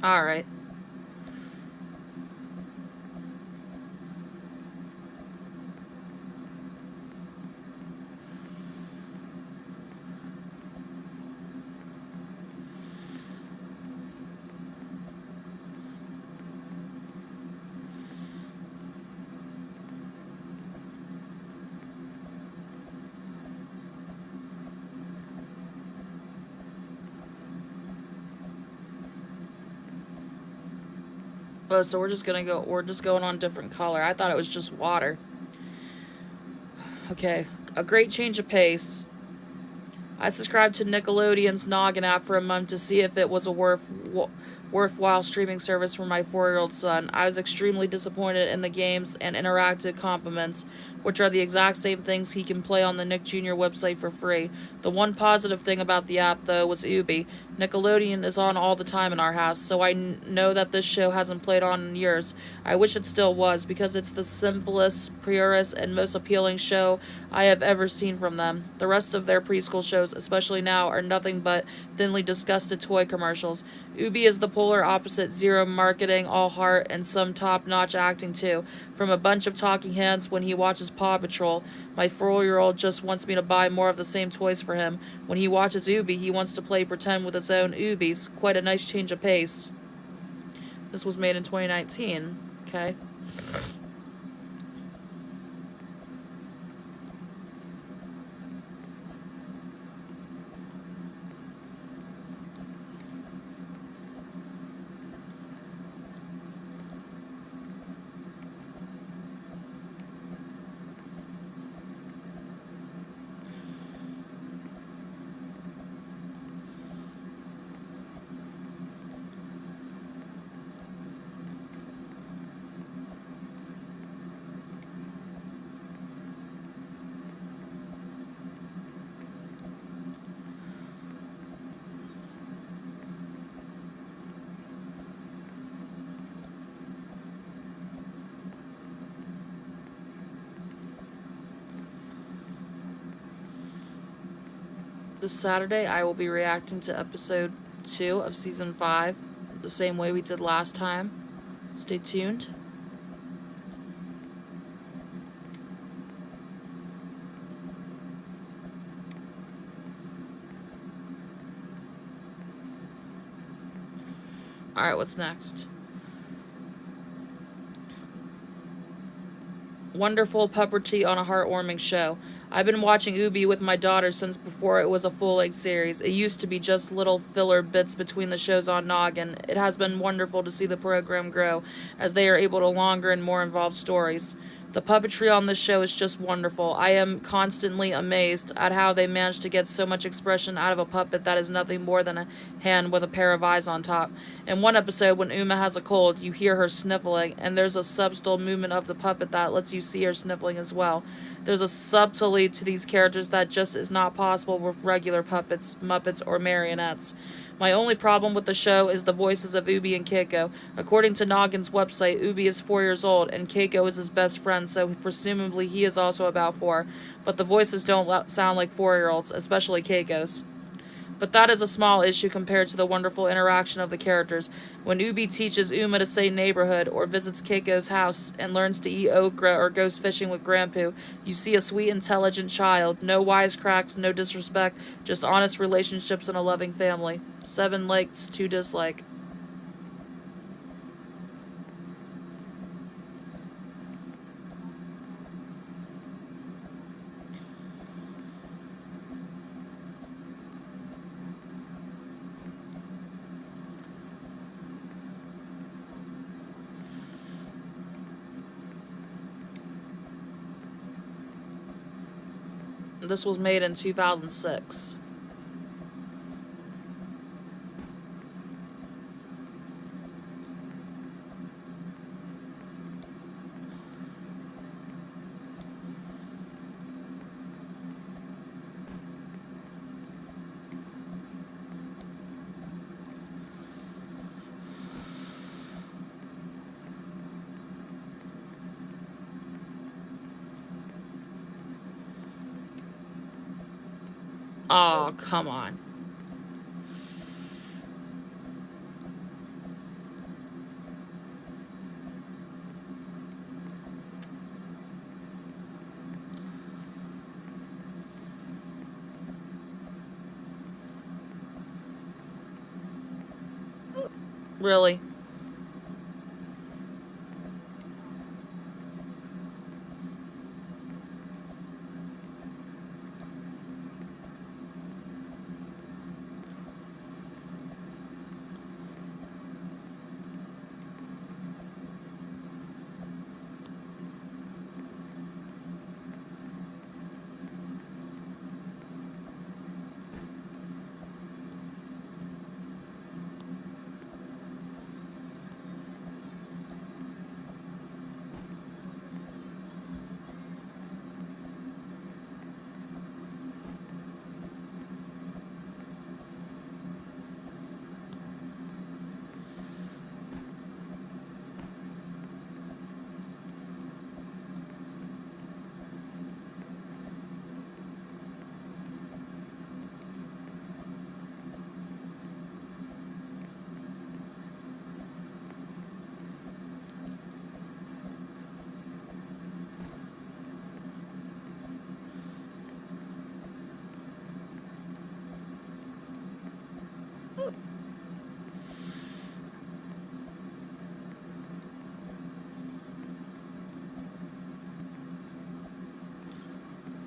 Alright. Oh, so we're just going on different color. I thought it was just water. Okay. A great change of pace. I subscribed to Nickelodeon's Noggin app for a month to see if it was a worthwhile streaming service for my 4-year-old son. I was extremely disappointed in the games and interactive compliments, which are the exact same things he can play on the Nick Jr. website for free. The one positive thing about the app, though, was Ubi. Nickelodeon is on all the time in our house, so I know that this show hasn't played on in years. I wish it still was, because it's the simplest, purest, and most appealing show I have ever seen from them. The rest of their preschool shows, especially now, are nothing but thinly disgusted toy commercials. Ubi is the polar opposite, zero marketing, all heart, and some top-notch acting too. From a bunch of talking heads when he watches Paw Patrol. My 4-year-old just wants me to buy more of the same toys for him. When he watches Ubi, he wants to play pretend with his own Ubis. Quite a nice change of pace. This was made in 2019. Okay. This Saturday, I will be reacting to episode 2 of season 5, the same way we did last time. Stay tuned. Alright, what's next? Wonderful pepper tea on a heartwarming show. I've been watching Ubi with my daughter since before it was a full-length series. It used to be just little filler bits between the shows on Noggin. It has been wonderful to see the program grow as they are able to longer and more involved stories. The puppetry on this show is just wonderful. I am constantly amazed at how they manage to get so much expression out of a puppet that is nothing more than a hand with a pair of eyes on top. In one episode, when Uma has a cold, you hear her sniffling, and there's a subtle movement of the puppet that lets you see her sniffling as well. There's a subtlety to these characters that just is not possible with regular puppets, Muppets, or marionettes. My only problem with the show is the voices of Ubi and Keiko. According to Noggin's website, Ubi is 4 years old, and Keiko is his best friend, so presumably he is also about 4. But the voices don't sound like 4-year-olds, especially Keiko's. But that is a small issue compared to the wonderful interaction of the characters. When Ubi teaches Uma to say neighborhood, or visits Keiko's house and learns to eat okra or goes fishing with Grandpoo, you see a sweet, intelligent child. No wisecracks, no disrespect, just honest relationships and a loving family. 7 likes, 2 dislike. This was made in 2006. Oh, come on. Really?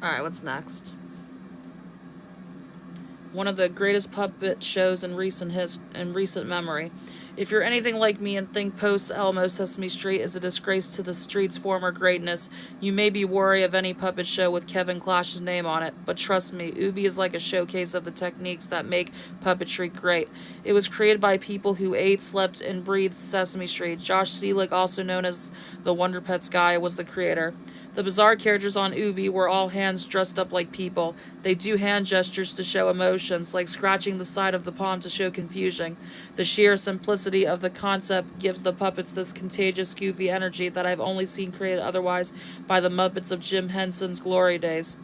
Alright, what's next? One of the greatest puppet shows in recent memory. If you're anything like me and think post Elmo Sesame Street is a disgrace to the street's former greatness, you may be wary of any puppet show with Kevin Clash's name on it. But trust me, Ubi is like a showcase of the techniques that make puppetry great. It was created by people who ate, slept, and breathed Sesame Street. Josh Seelig, also known as the Wonder Pets guy, was the creator. The bizarre characters on Ubi were all hands dressed up like people. They do hand gestures to show emotions, like scratching the side of the palm to show confusion. The sheer simplicity of the concept gives the puppets this contagious, goofy energy that I've only seen created otherwise by the Muppets of Jim Henson's glory days.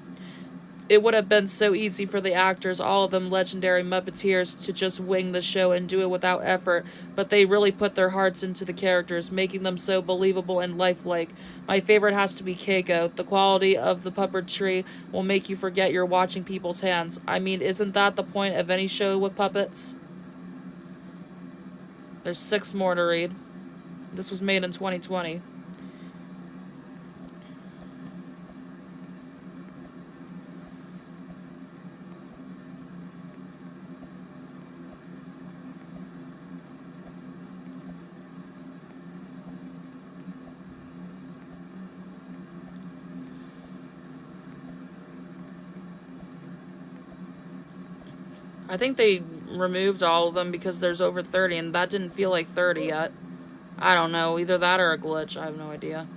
It would have been so easy for the actors, all of them legendary Muppeteers, to just wing the show and do it without effort, but they really put their hearts into the characters, making them so believable and lifelike. My favorite has to be Keiko. The quality of the puppetry will make you forget you're watching people's hands. I mean, isn't that the point of any show with puppets? There's 6 more to read. This was made in 2020. I think they removed all of them because there's over 30, and that didn't feel like 30 yet. I don't know. Either that or a glitch. I have no idea.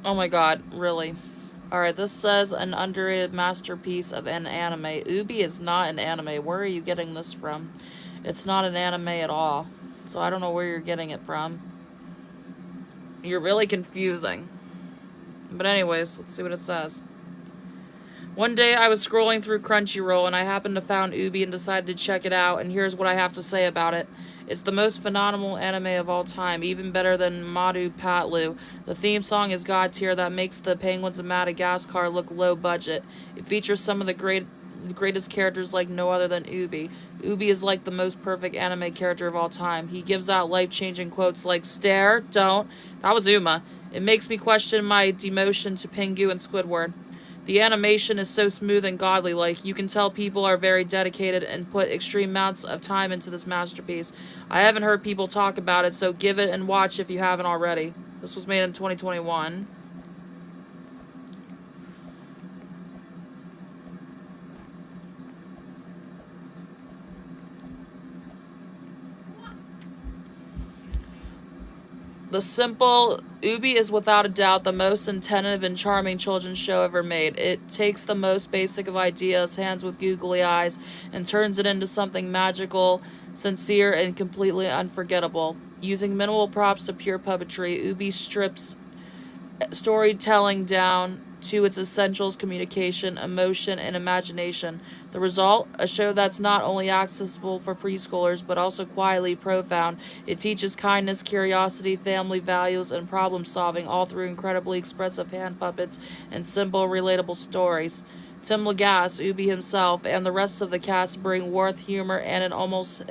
Oh my god, really? Alright, this says an underrated masterpiece of an anime. Ubi is not an anime. Where are you getting this from? It's not an anime at all. So I don't know where you're getting it from. You're really confusing. But anyways, let's see what it says. One day I was scrolling through Crunchyroll and I happened to found Ubi and decided to check it out, and here's what I have to say about it. It's the most phenomenal anime of all time, even better than Madu Patlu. The theme song is god tier that makes the Penguins of Madagascar look low budget. It features some of the greatest characters like no other than Ubi. Ubi is like the most perfect anime character of all time. He gives out life-changing quotes like stare, don't. That was Uma. It makes me question my demotion to Pingu and Squidward. The animation is so smooth and godly like. You can tell people are very dedicated and put extreme amounts of time into this masterpiece. I haven't heard people talk about it, so give it and watch if you haven't already. This was made in 2021. The simple Ubi is without a doubt the most attentive and charming children's show ever made. It takes the most basic of ideas, hands with googly eyes, and turns it into something magical, sincere, and completely unforgettable. Using minimal props to pure puppetry, Ubi strips storytelling down to its essentials: communication, emotion, and imagination. The result? A show that's not only accessible for preschoolers, but also quietly profound. It teaches kindness, curiosity, family values, and problem solving, all through incredibly expressive hand puppets and simple, relatable stories. Tim Lagasse, Ubi himself, and the rest of the cast bring warmth, humor, and an almost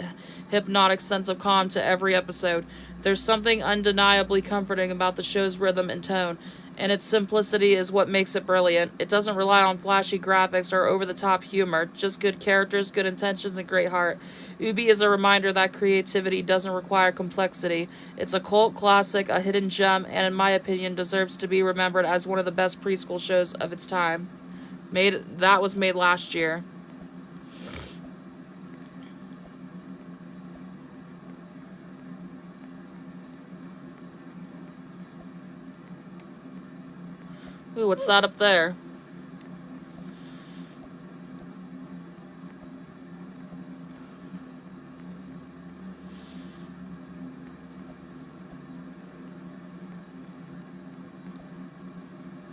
hypnotic sense of calm to every episode. There's something undeniably comforting about the show's rhythm and tone, and its simplicity is what makes it brilliant. It doesn't rely on flashy graphics or over the top humor, just good characters, good intentions, and great heart. Ubi is a reminder that creativity doesn't require complexity. It's a cult classic, a hidden gem, and in my opinion deserves to be remembered as one of the best preschool shows of its time. That was made last year. Ooh, what's that up there?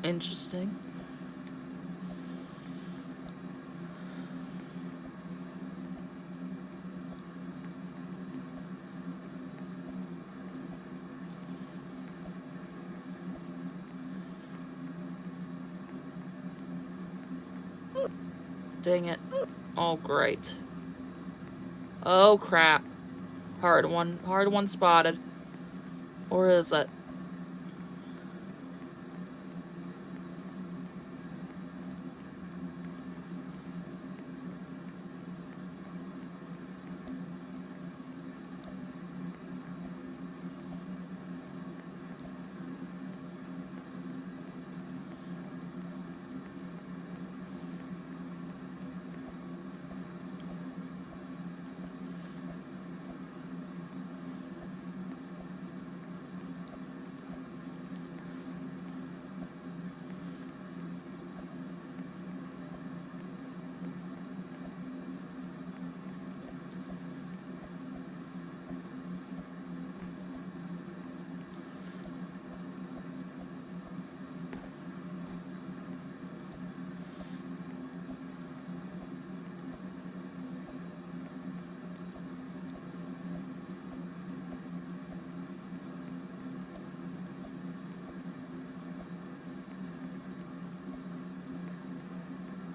Interesting. Dang it. Oh, great. Oh, crap. Hard one. Hard one spotted. Or is it?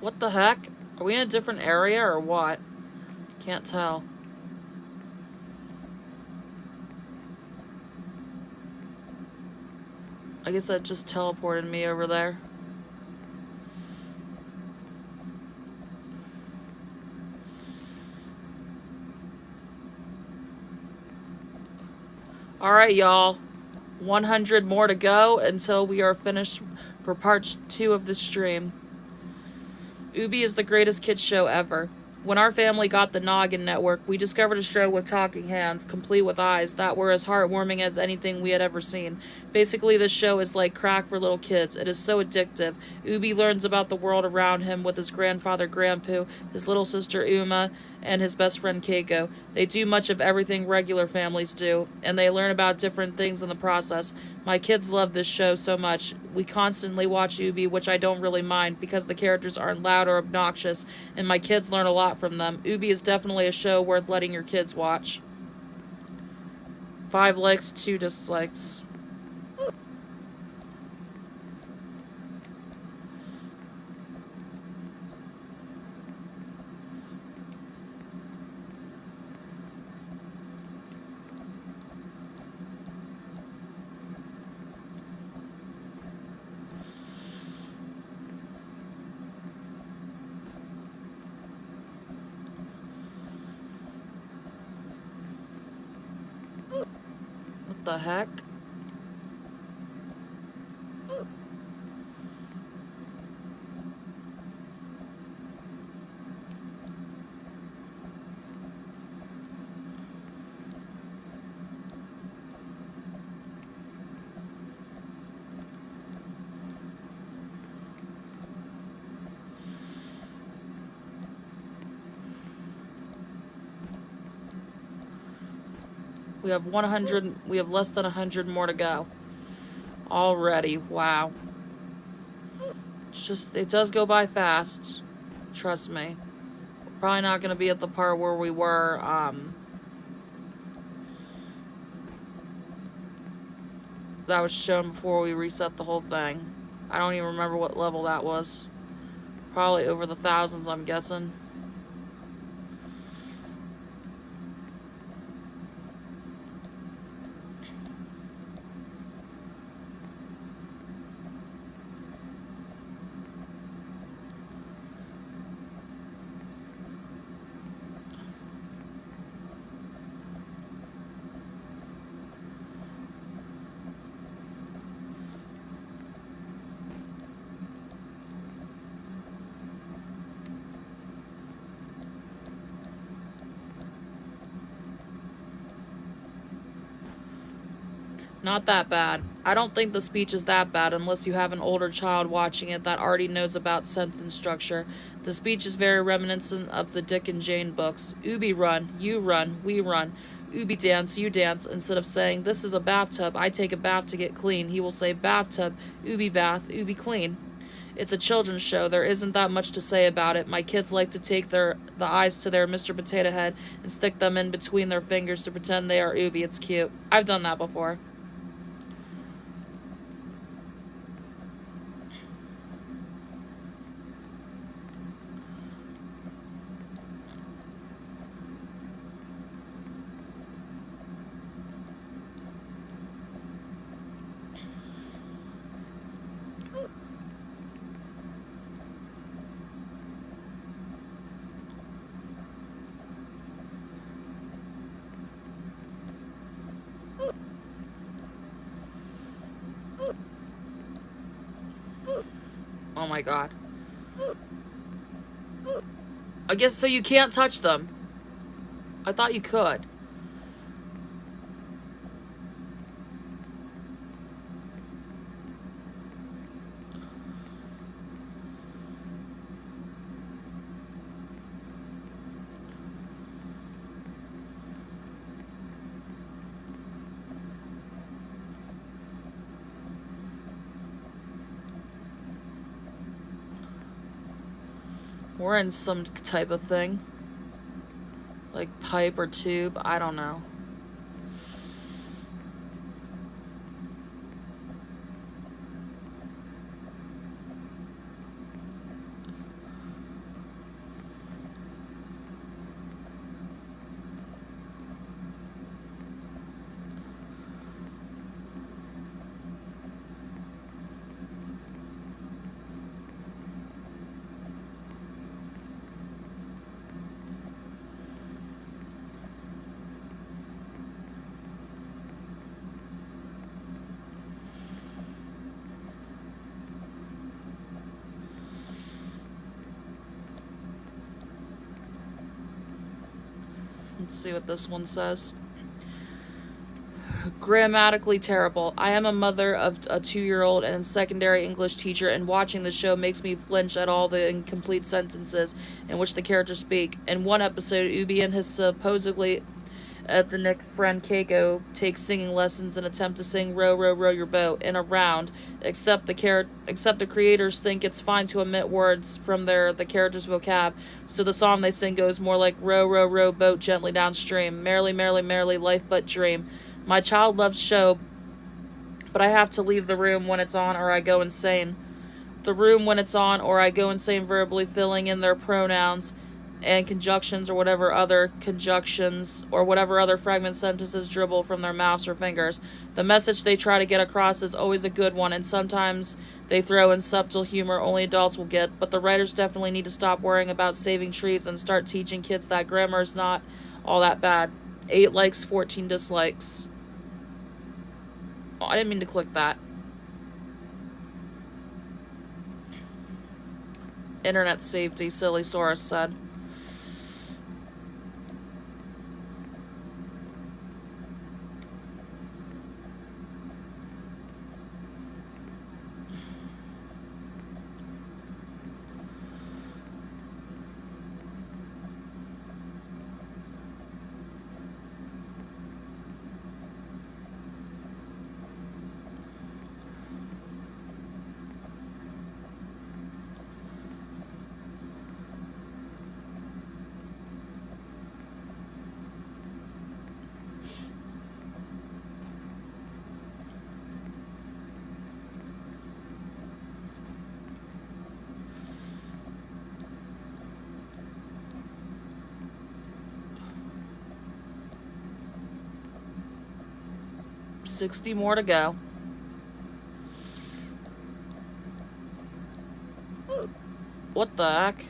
What the heck? Are we in a different area or what? Can't tell. I guess that just teleported me over there. Alright, y'all. 100 more to go until we are finished for part 2 of this stream. Obby is the greatest kids show ever. When our family got the Noggin Network, we discovered a show with talking hands, complete with eyes, that were as heartwarming as anything we had ever seen. Basically, this show is like crack for little kids. It is so addictive. Obby learns about the world around him with his grandfather Grandpoo, his little sister Uma, and his best friend Keiko. They do much of everything regular families do, and they learn about different things in the process. My kids love this show so much. We constantly watch Obby, which I don't really mind because the characters aren't loud or obnoxious, and my kids learn a lot from them. Obby is definitely a show worth letting your kids watch. 5 likes, 2 dislikes. What the heck? We have 100, we have less than 100 more to go. Already, wow. It's just, it does go by fast. Trust me. We're probably not going to be at the part where we were, that was shown before we reset the whole thing. I don't even remember what level that was. Probably over the thousands, I'm guessing. Not that bad. I don't think the speech is that bad unless you have an older child watching it that already knows about sentence structure. The speech is very reminiscent of the Dick and Jane books. Obby run, you run, we run. Obby dance, you dance. Instead of saying, this is a bathtub, I take a bath to get clean, he will say, bathtub, Obby bath, Obby clean. It's a children's show. There isn't that much to say about it. My kids like to take the eyes to their Mr. Potato Head and stick them in between their fingers to pretend they are Obby. It's cute. I've done that before. my god. I guess so you can't touch them. I thought you could. We're in some type of thing. Like pipe or tube, I don't know. Let's see what this one says. Grammatically terrible. I am a mother of a 2-year-old and secondary English teacher, and watching the show makes me flinch at all the incomplete sentences in which the characters speak. In one episode, Ubi and his supposedly ethnic friend Keiko take singing lessons and attempt to sing "Row, row, row your boat" in a round. Except the creators think it's fine to omit words from the characters' vocab, so the song they sing goes more like "Row, row, row boat gently downstream, merrily, merrily, merrily, life but dream." My child loves show, but I have to leave the room when it's on or I go insane. The room when it's on or I go insane, verbally filling in their pronouns and conjunctions or whatever other fragment sentences dribble from their mouths or fingers. The message they try to get across is always a good one, and sometimes they throw in subtle humor only adults will get, but the writers definitely need to stop worrying about saving trees and start teaching kids that grammar is not all that bad. 8 likes, 14 dislikes. Oh, I didn't mean to click that. Internet safety, Silly Saurus said. $60 more to go. What the heck?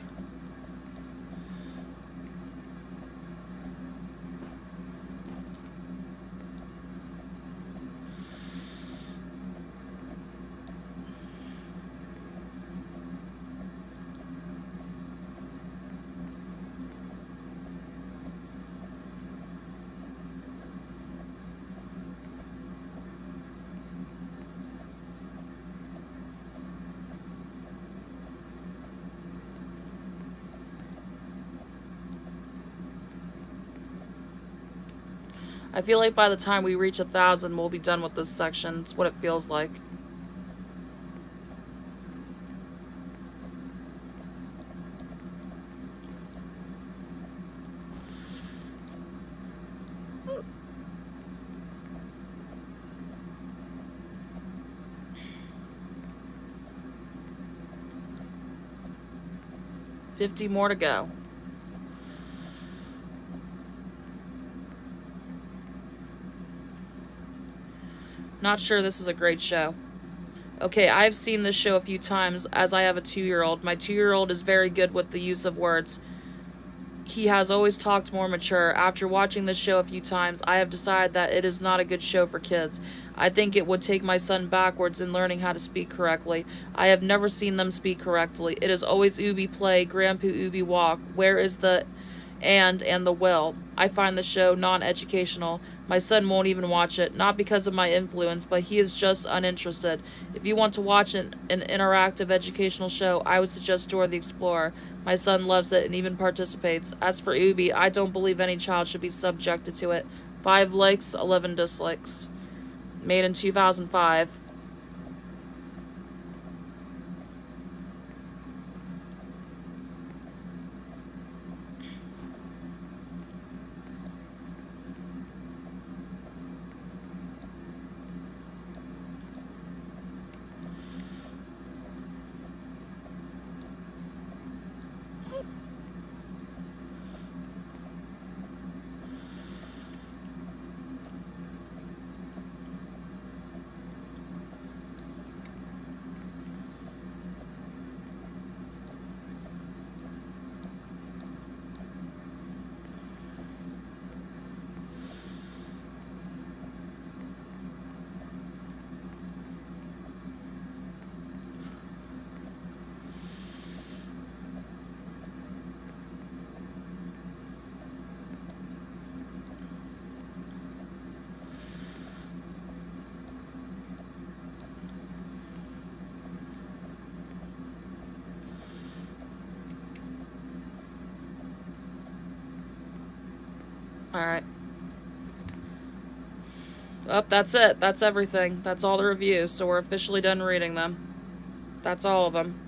I feel like by the time we reach 1,000, we'll be done with this section. It's what it feels like. $50 more to go. Not sure this is a great show. Okay, I've seen this show a few times as I have a 2-year-old. My 2-year-old is very good with the use of words. He has always talked more mature. After watching this show a few times, I have decided that it is not a good show for kids. I think it would take my son backwards in learning how to speak correctly. I have never seen them speak correctly. It is always Ubi play, Grandpa Ubi walk. Where is the and the will? I find the show non-educational. My son won't even watch it, not because of my influence, but he is just uninterested. If you want to watch an interactive educational show, I would suggest Dora the Explorer. My son loves it and even participates. As for Ubi, I don't believe any child should be subjected to it. 5 likes, 11 dislikes. Made in 2005. Alright. Oh, that's it. That's everything. That's all the reviews, so we're officially done reading them. That's all of them.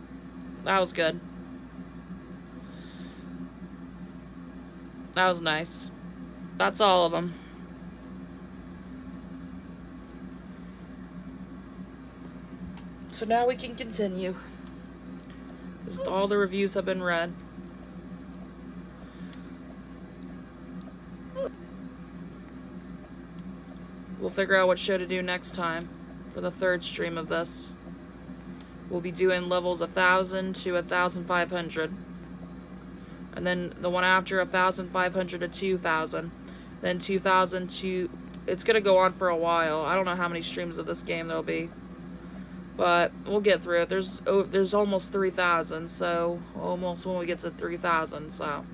That was good. That was nice. That's all of them. So now we can continue. Because all the reviews have been read. We'll figure out what show to do next time for the third stream of this. We'll be doing levels 1,000 to 1,500. And then the one after 1,500 to 2,000. Then 2,000 to... It's going to go on for a while. I don't know how many streams of this game there'll be. But we'll get through it. There's almost 3,000, so almost when we get to 3,000, so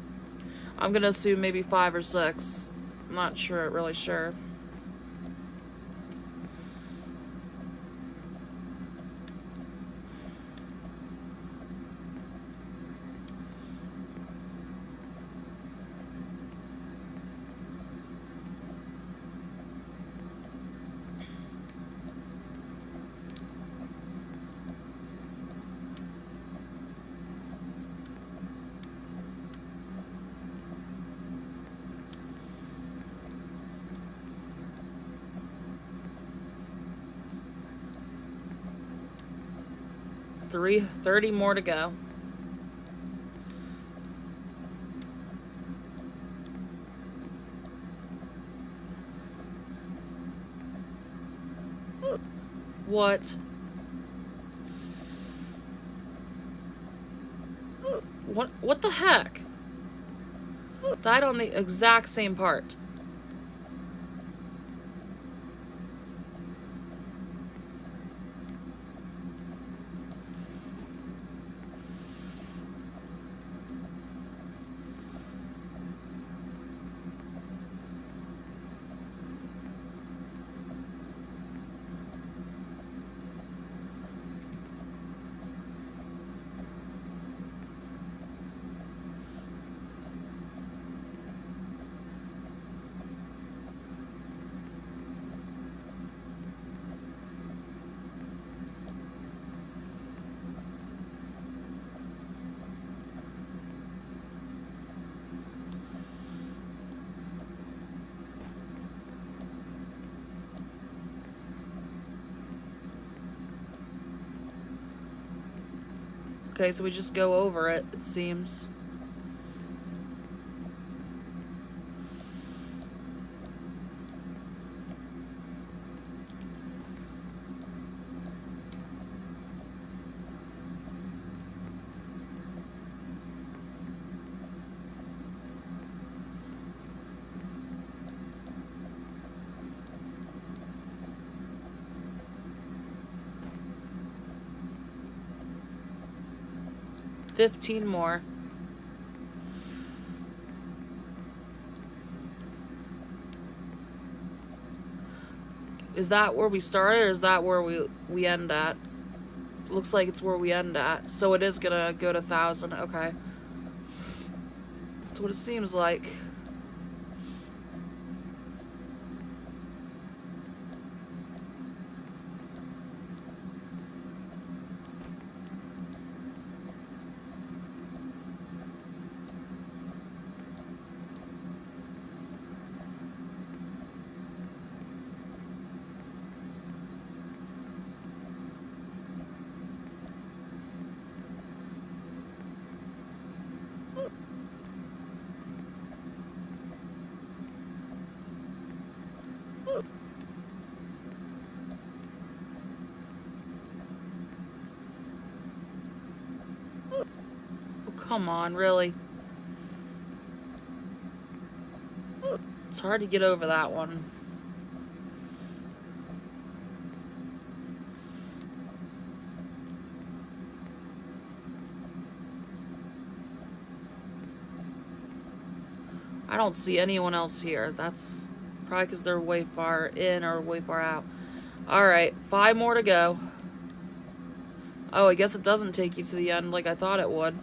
I'm going to assume maybe 5 or 6. I'm not sure, really sure. Three 30 more to go. What? What the heck? Died on the exact same part. Okay, so we just go over it, it seems. 15 more. Is that where we started, or is that where we end at? Looks like it's where we end at. So it is gonna go to 1,000. Okay. That's what it seems like. Oh, come on, really? It's hard to get over that one. I don't see anyone else here. That's probably because they're way far in or way far out. Alright, 5 more to go. Oh, I guess it doesn't take you to the end like I thought it would.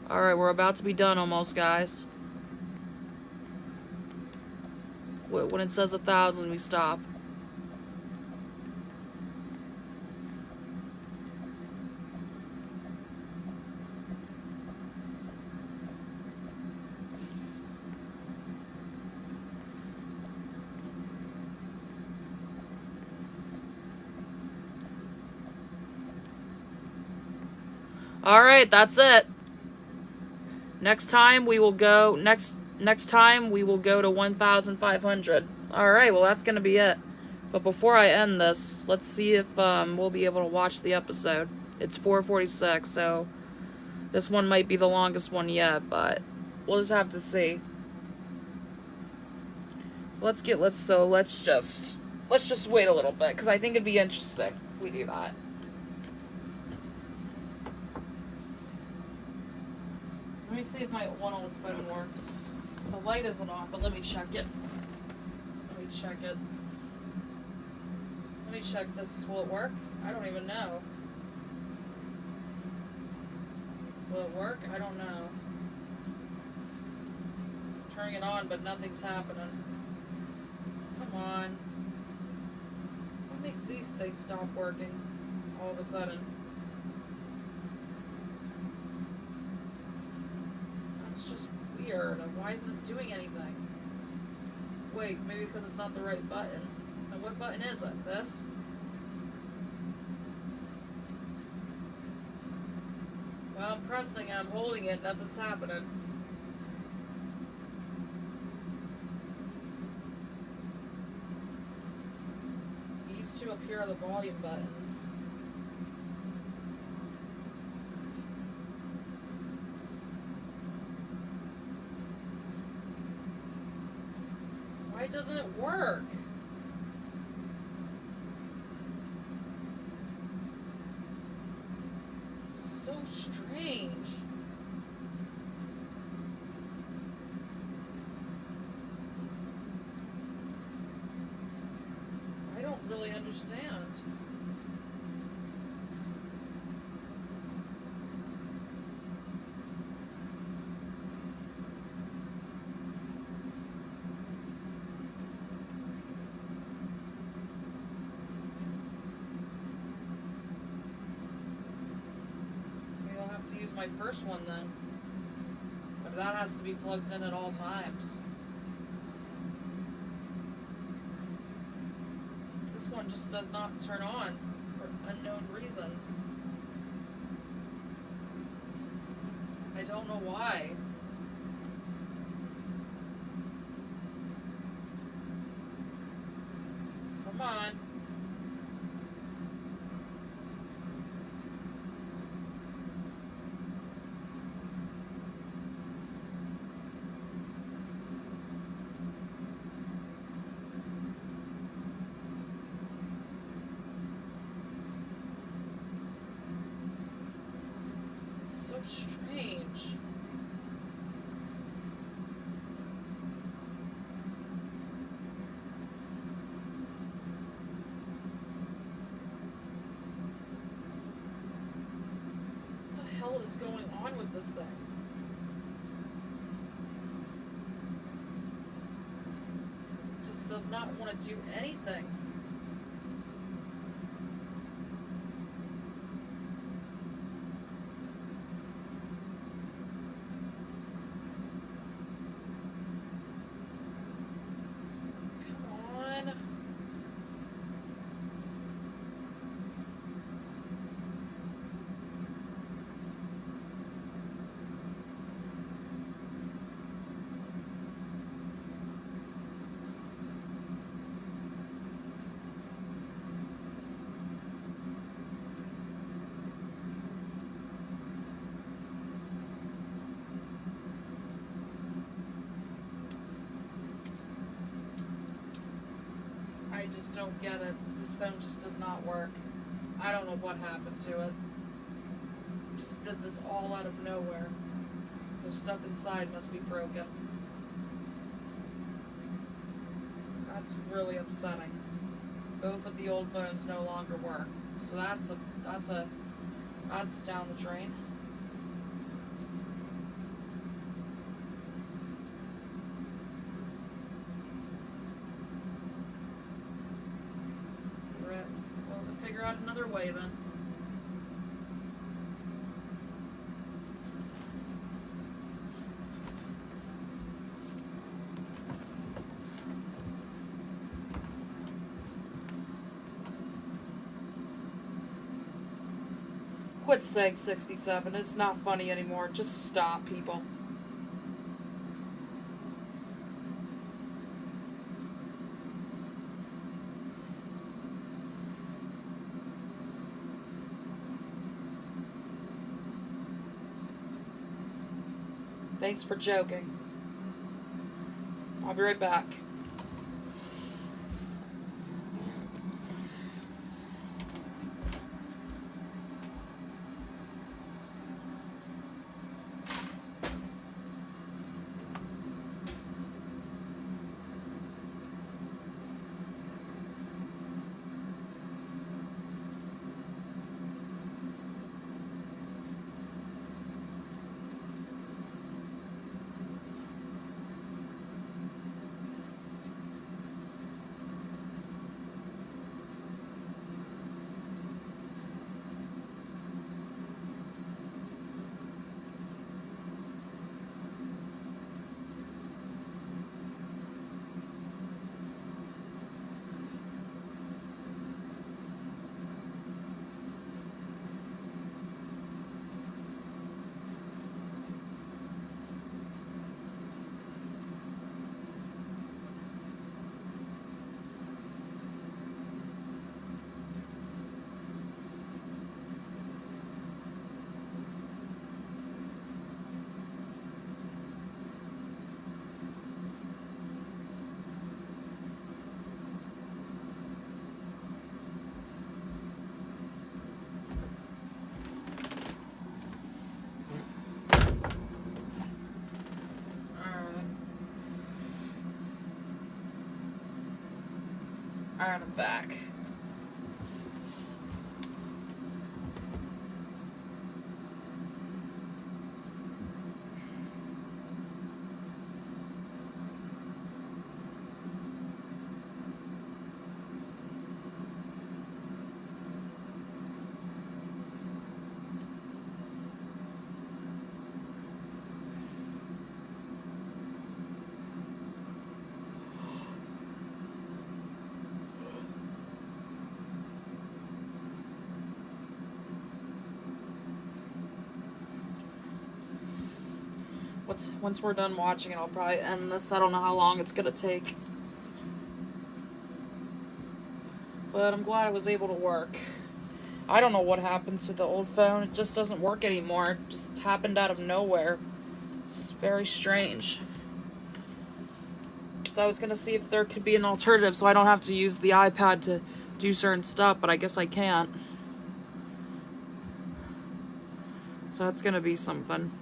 Alright, we're about to be done almost, guys. When it says 1,000, we stop. Alright, that's it. Next time we will go next time we will go to 1,500. Alright, well that's gonna be it. But before I end this, let's see if we'll be able to watch the episode. It's 4:46, so this one might be the longest one yet, but we'll just have to see. Let's just wait a little bit, because I think it'd be interesting if we do that. Let me see if my one old phone works. The light isn't on, but let me check it. Let me check it. Let me check this. Will it work? I don't even know. Will it work? I don't know. I'm turning it on, but nothing's happening. Come on. What makes these things stop working all of a sudden? That's just weird. Why isn't it doing anything? Wait, maybe because it's not the right button. Now what button is it? This? Well, I'm pressing it, I'm holding it, nothing's happening. These two up here are the volume buttons. Why doesn't it work? So strange. I don't really understand. Use my first one then. But that has to be plugged in at all times. This one just does not turn on for unknown reasons. I don't know why. Come on. is going on with this thing? Just does not want to do anything. I just don't get it. This phone just does not work. I don't know what happened to it. Just did this all out of nowhere. The stuff inside must be broken. That's really upsetting. Both of the old phones no longer work. So that's down the drain. We'll figure out another way then. Quit saying 67. It's not funny anymore. Just stop, people. Thanks for joking. I'll be right back. Alright, I'm back. Once we're done watching it, I'll probably end this. I don't know how long it's gonna take. But I'm glad it was able to work. I don't know what happened to the old phone. It just doesn't work anymore. It just happened out of nowhere. It's very strange. So I was gonna see if there could be an alternative so I don't have to use the iPad to do certain stuff, but I guess I can't. So that's gonna be something.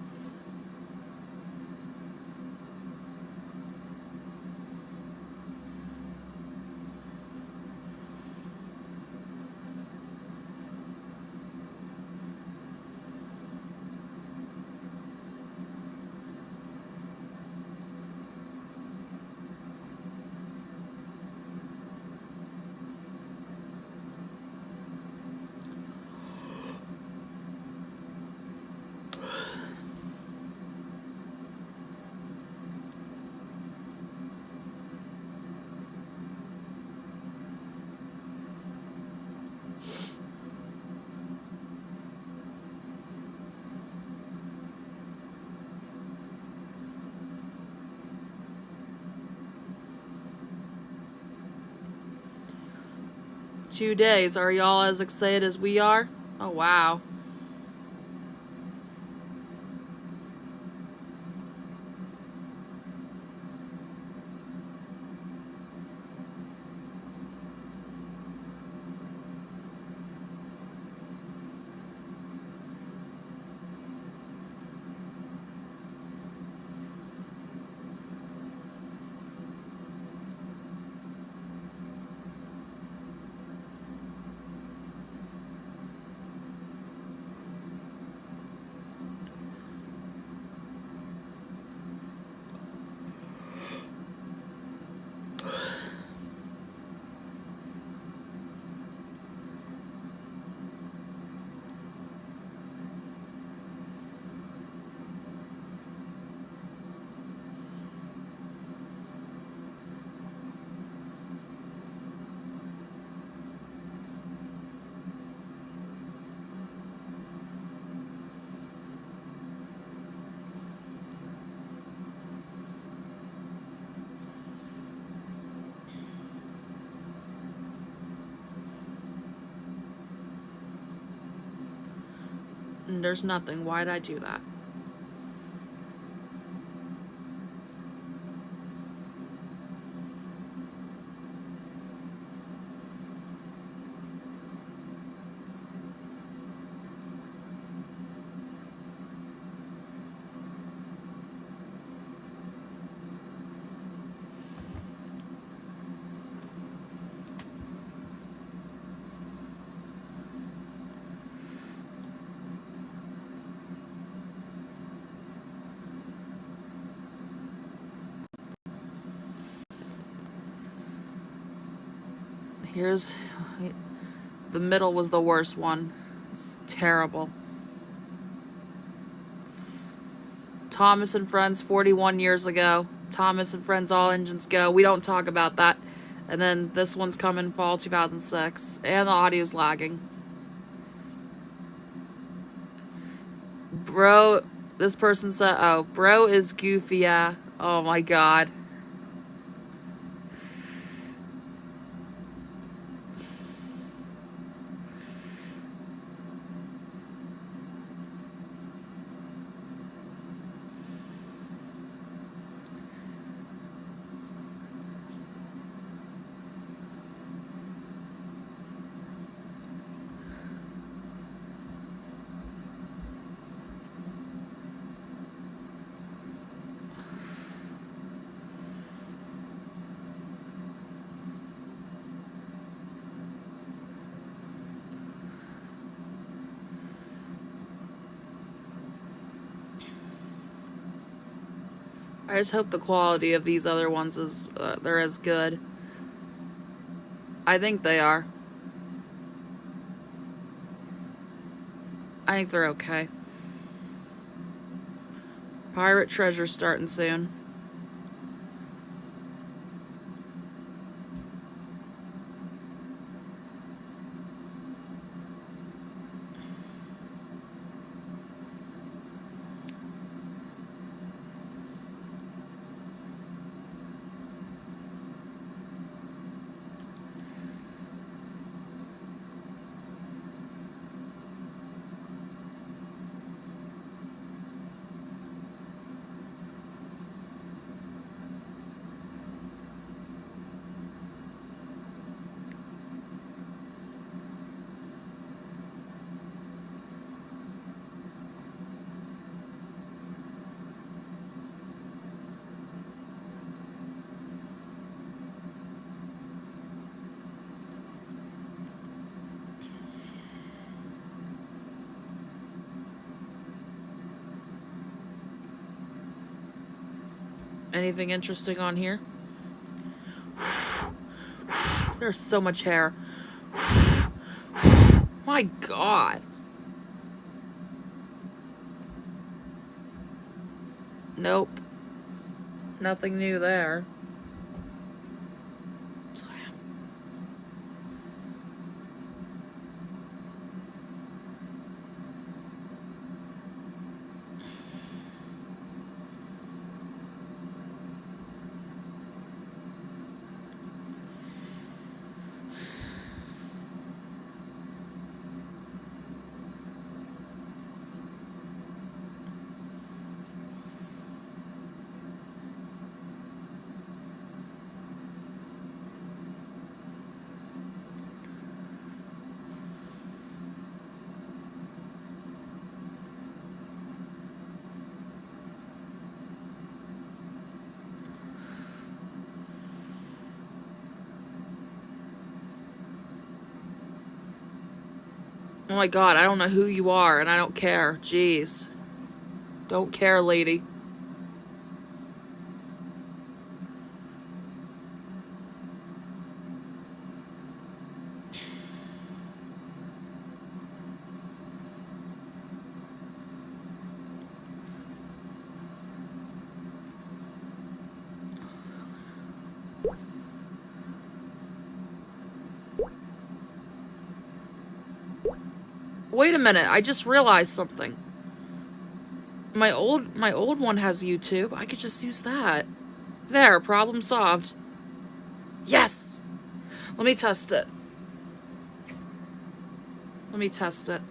2 days. Are y'all as excited as we are? Oh, wow. And there's nothing. Why'd I do that? Here's... The middle was the worst one. It's terrible. Thomas and Friends 41 years ago. Thomas and Friends All Engines Go. We don't talk about that. And then this one's coming fall 2006. And the audio's lagging. Bro, this person said, oh, bro is goofy, yeah. Oh my god. I just hope the quality of these other ones is, they're as good. I think they are. I think they're okay. Pirate Treasure starting soon. Anything interesting on here? There's so much hair. My god. Nope. Nothing new there. Oh my god, I don't know who you are, and I don't care. Jeez. Don't care, lady. Wait a minute, I just realized something. My old one has YouTube. I could just use that. There, problem solved. Yes! Let me test it. Let me test it.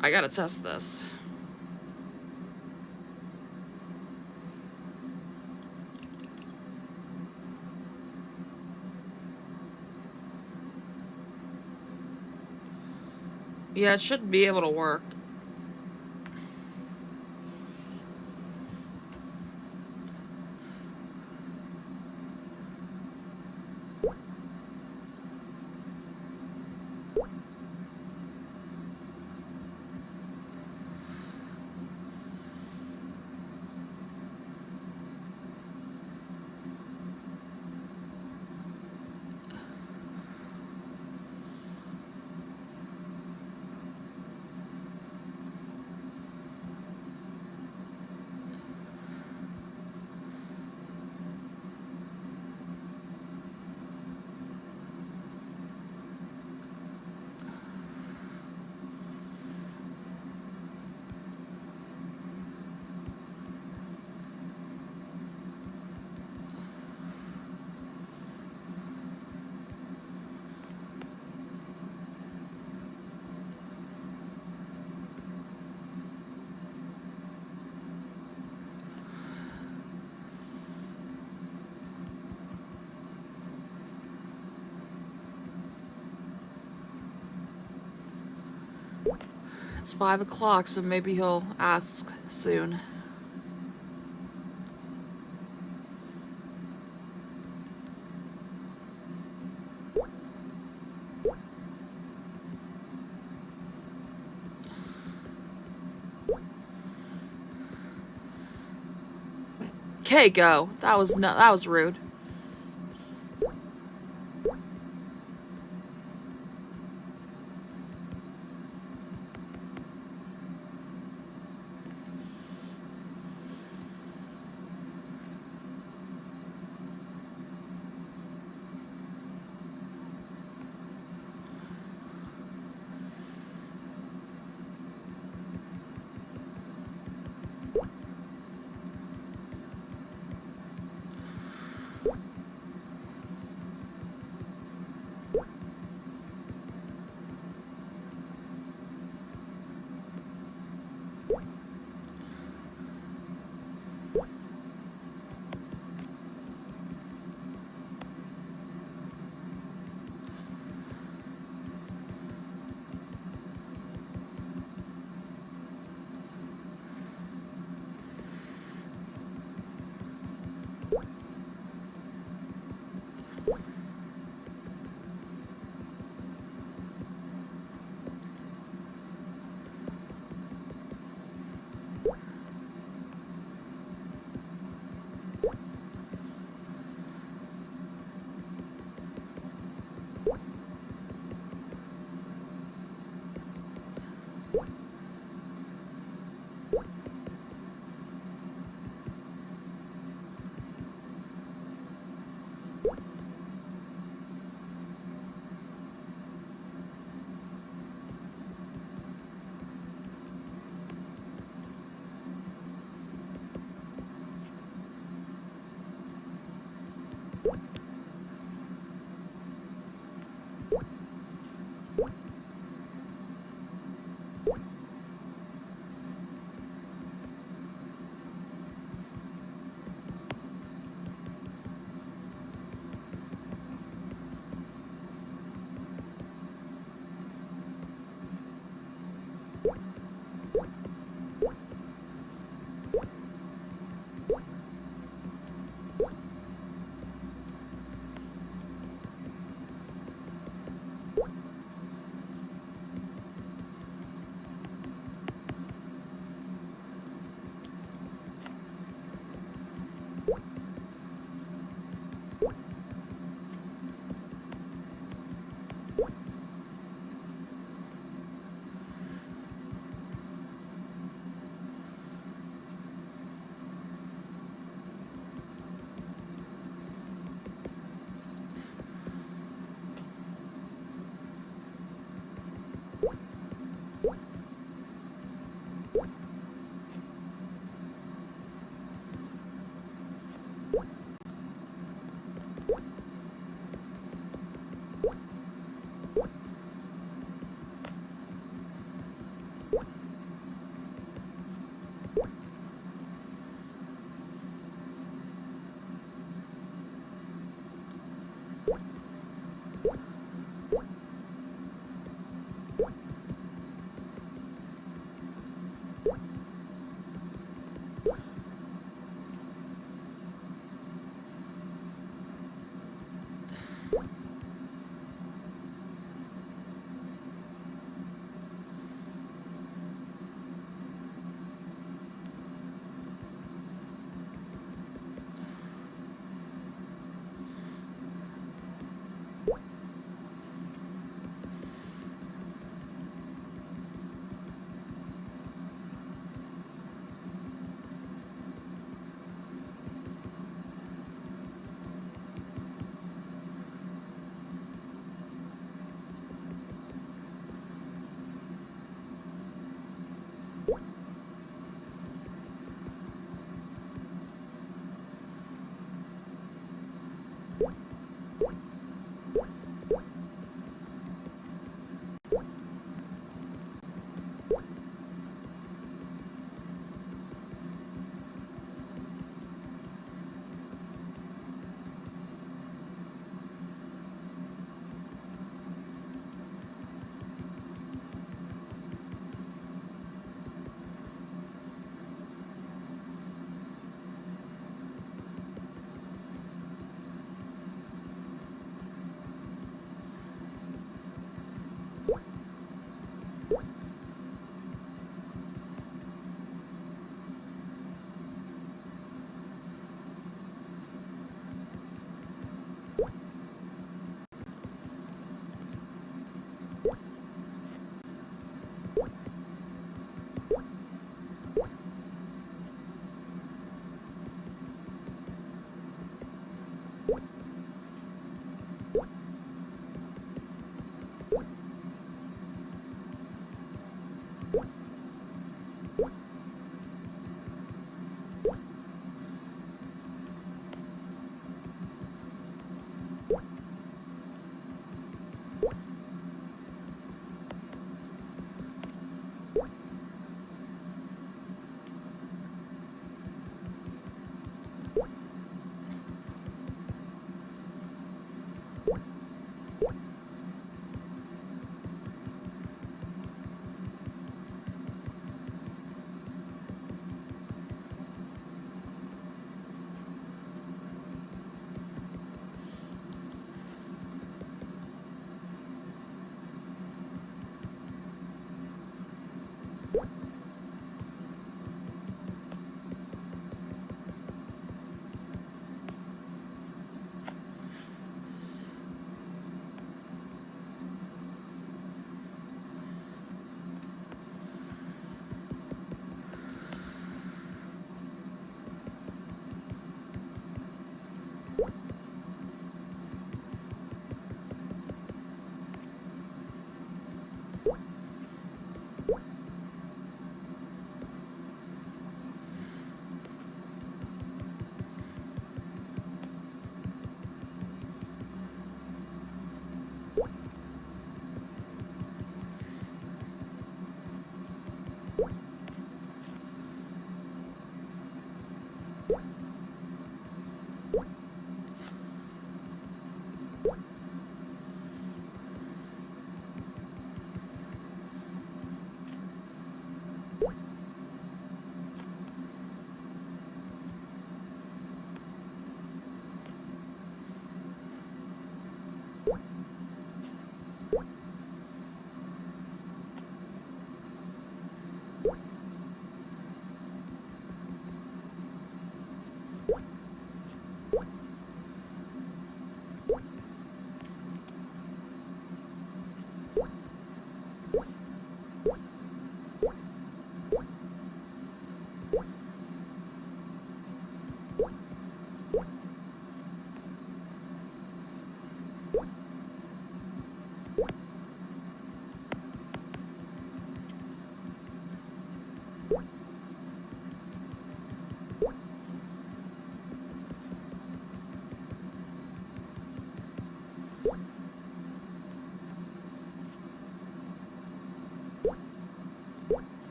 I gotta test this. Yeah, it should be able to work. It's 5 o'clock, so maybe he'll ask soon. Okay, go. That was rude.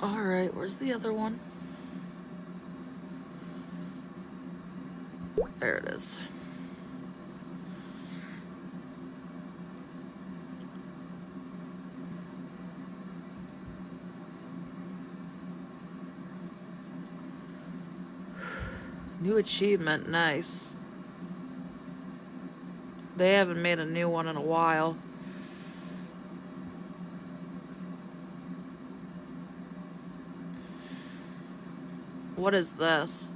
Alright, where's the other one? There it is. New achievement, nice. They haven't made a new one in a while. What is this?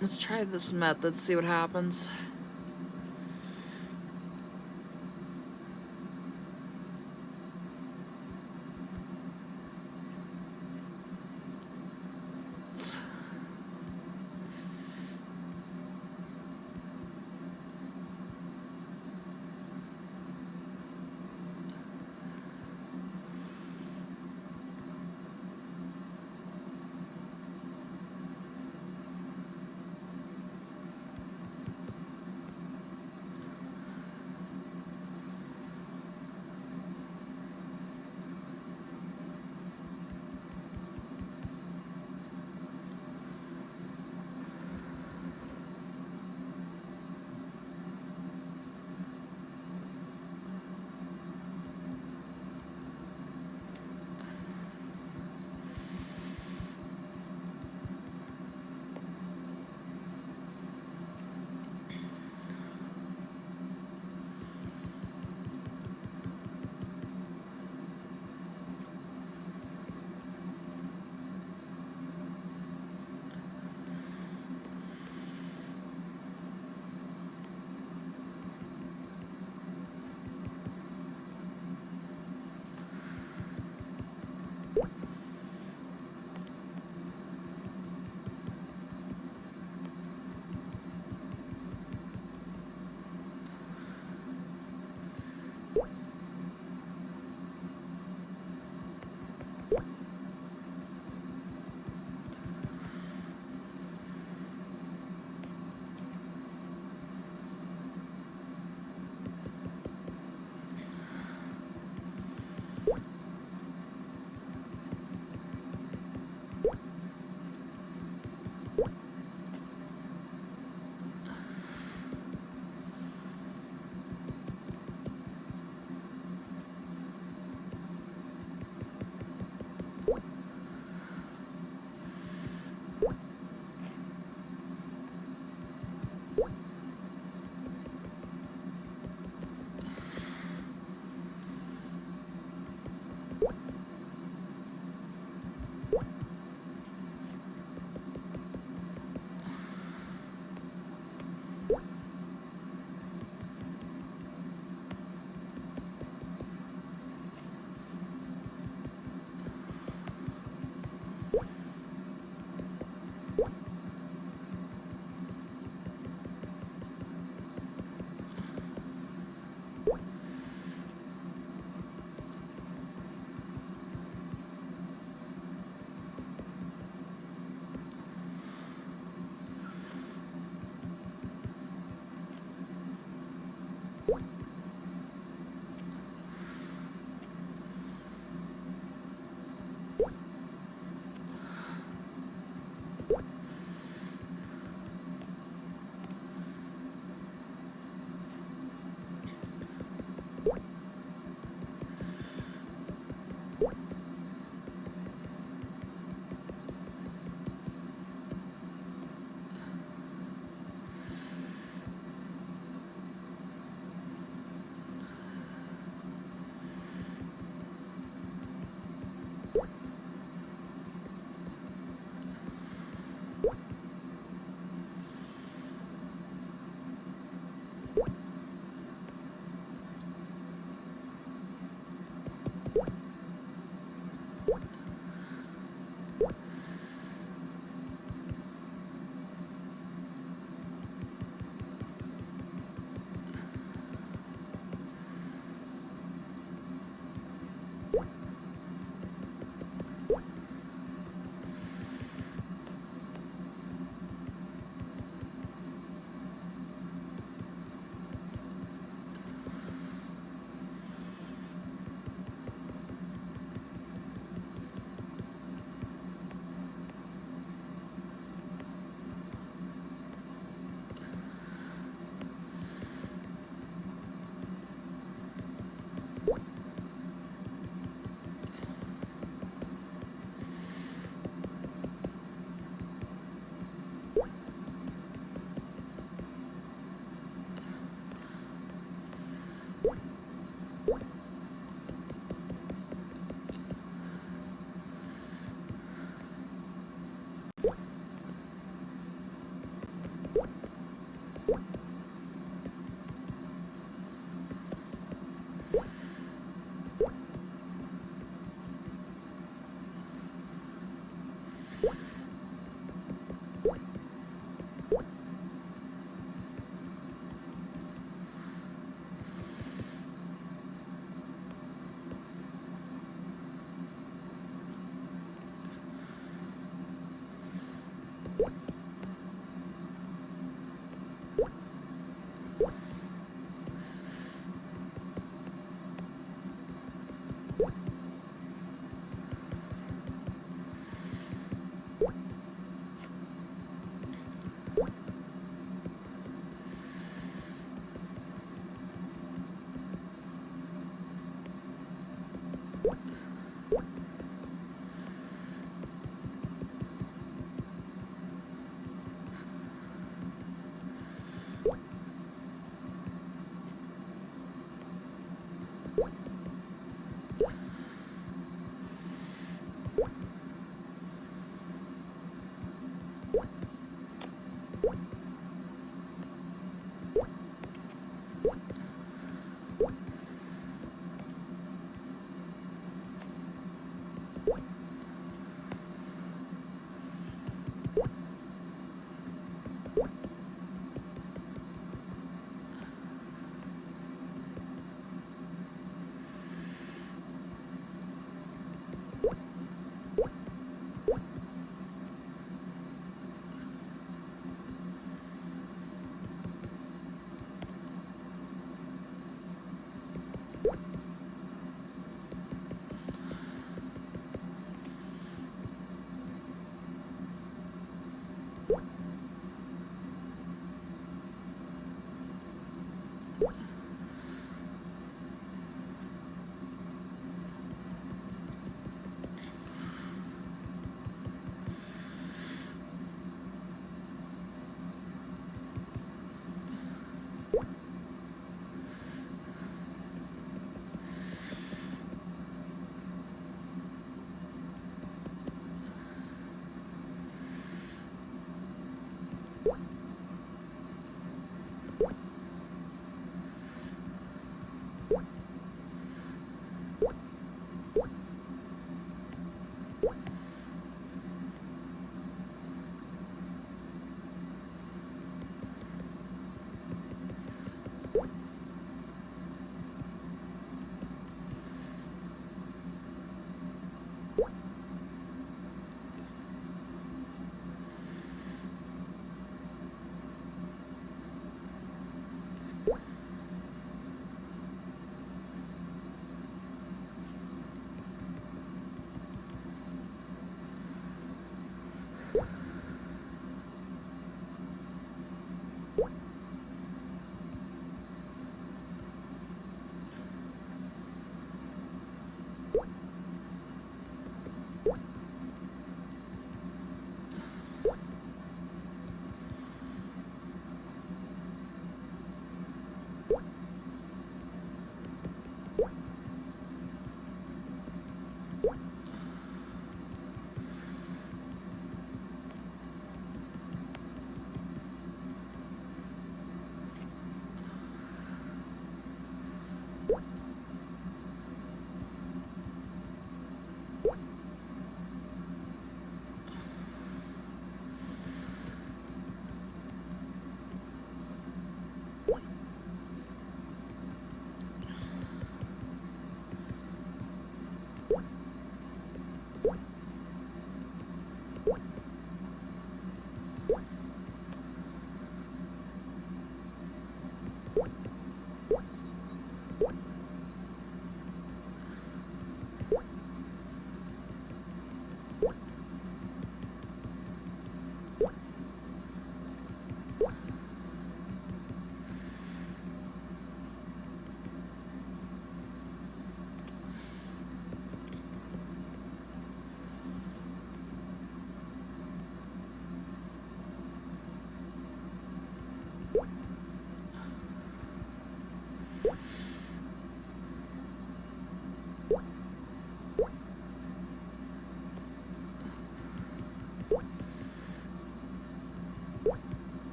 Let's try this method, see what happens.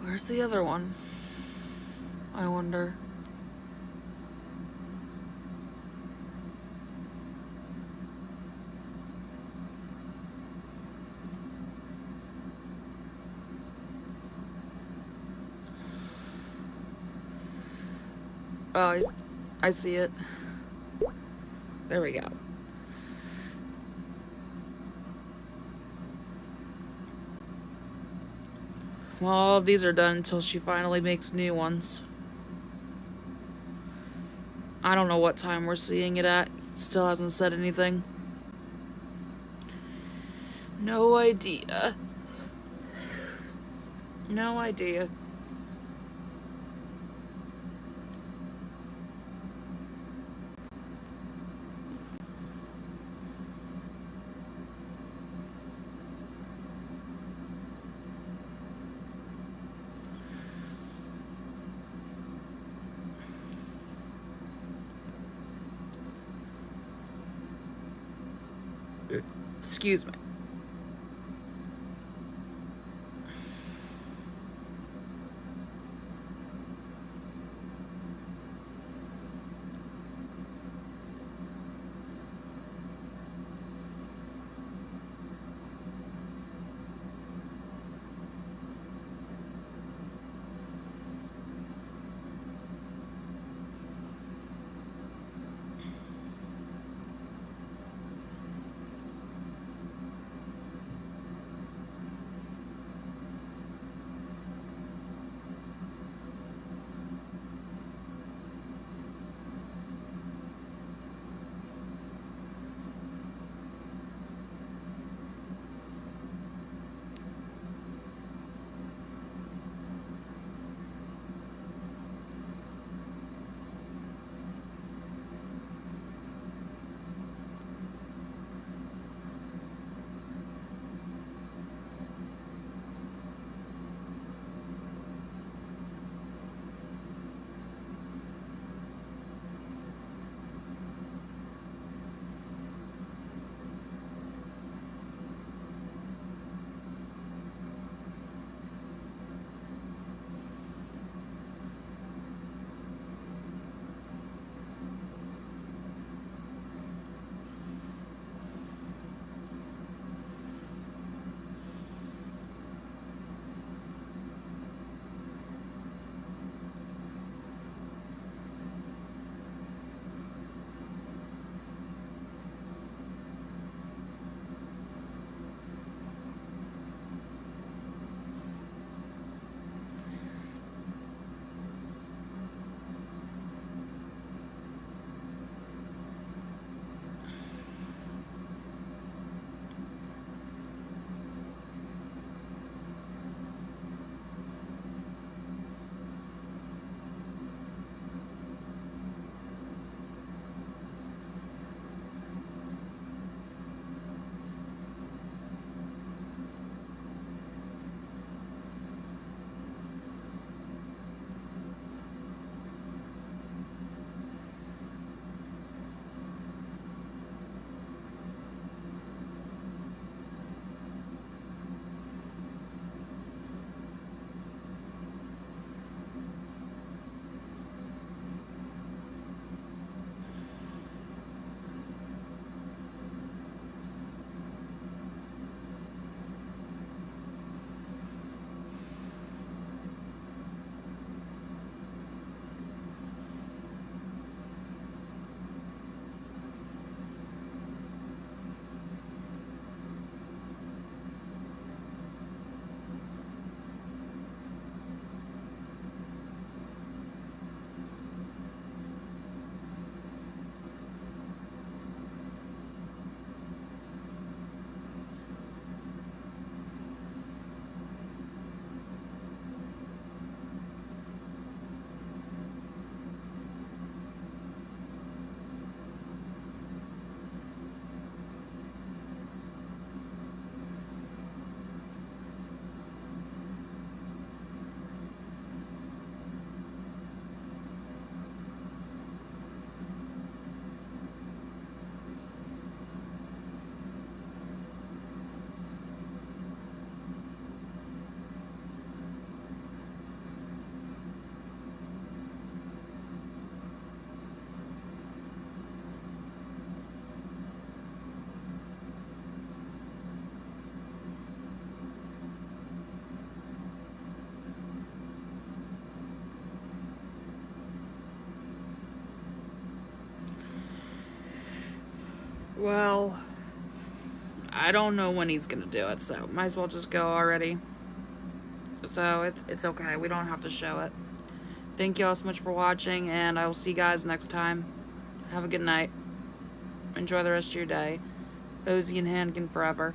Where's the other one? I wonder. Oh, I see it. There we go. Well, all of these are done until she finally makes new ones. I don't know what time we're seeing it at. Still hasn't said anything. No idea. No idea. Excuse me. Well, I don't know when he's gonna do it, so might as well just go already. So it's okay. We don't have to show it. Thank you all so much for watching, and I will see you guys next time. Have a good night. Enjoy the rest of your day. Ozzy and Hankin forever.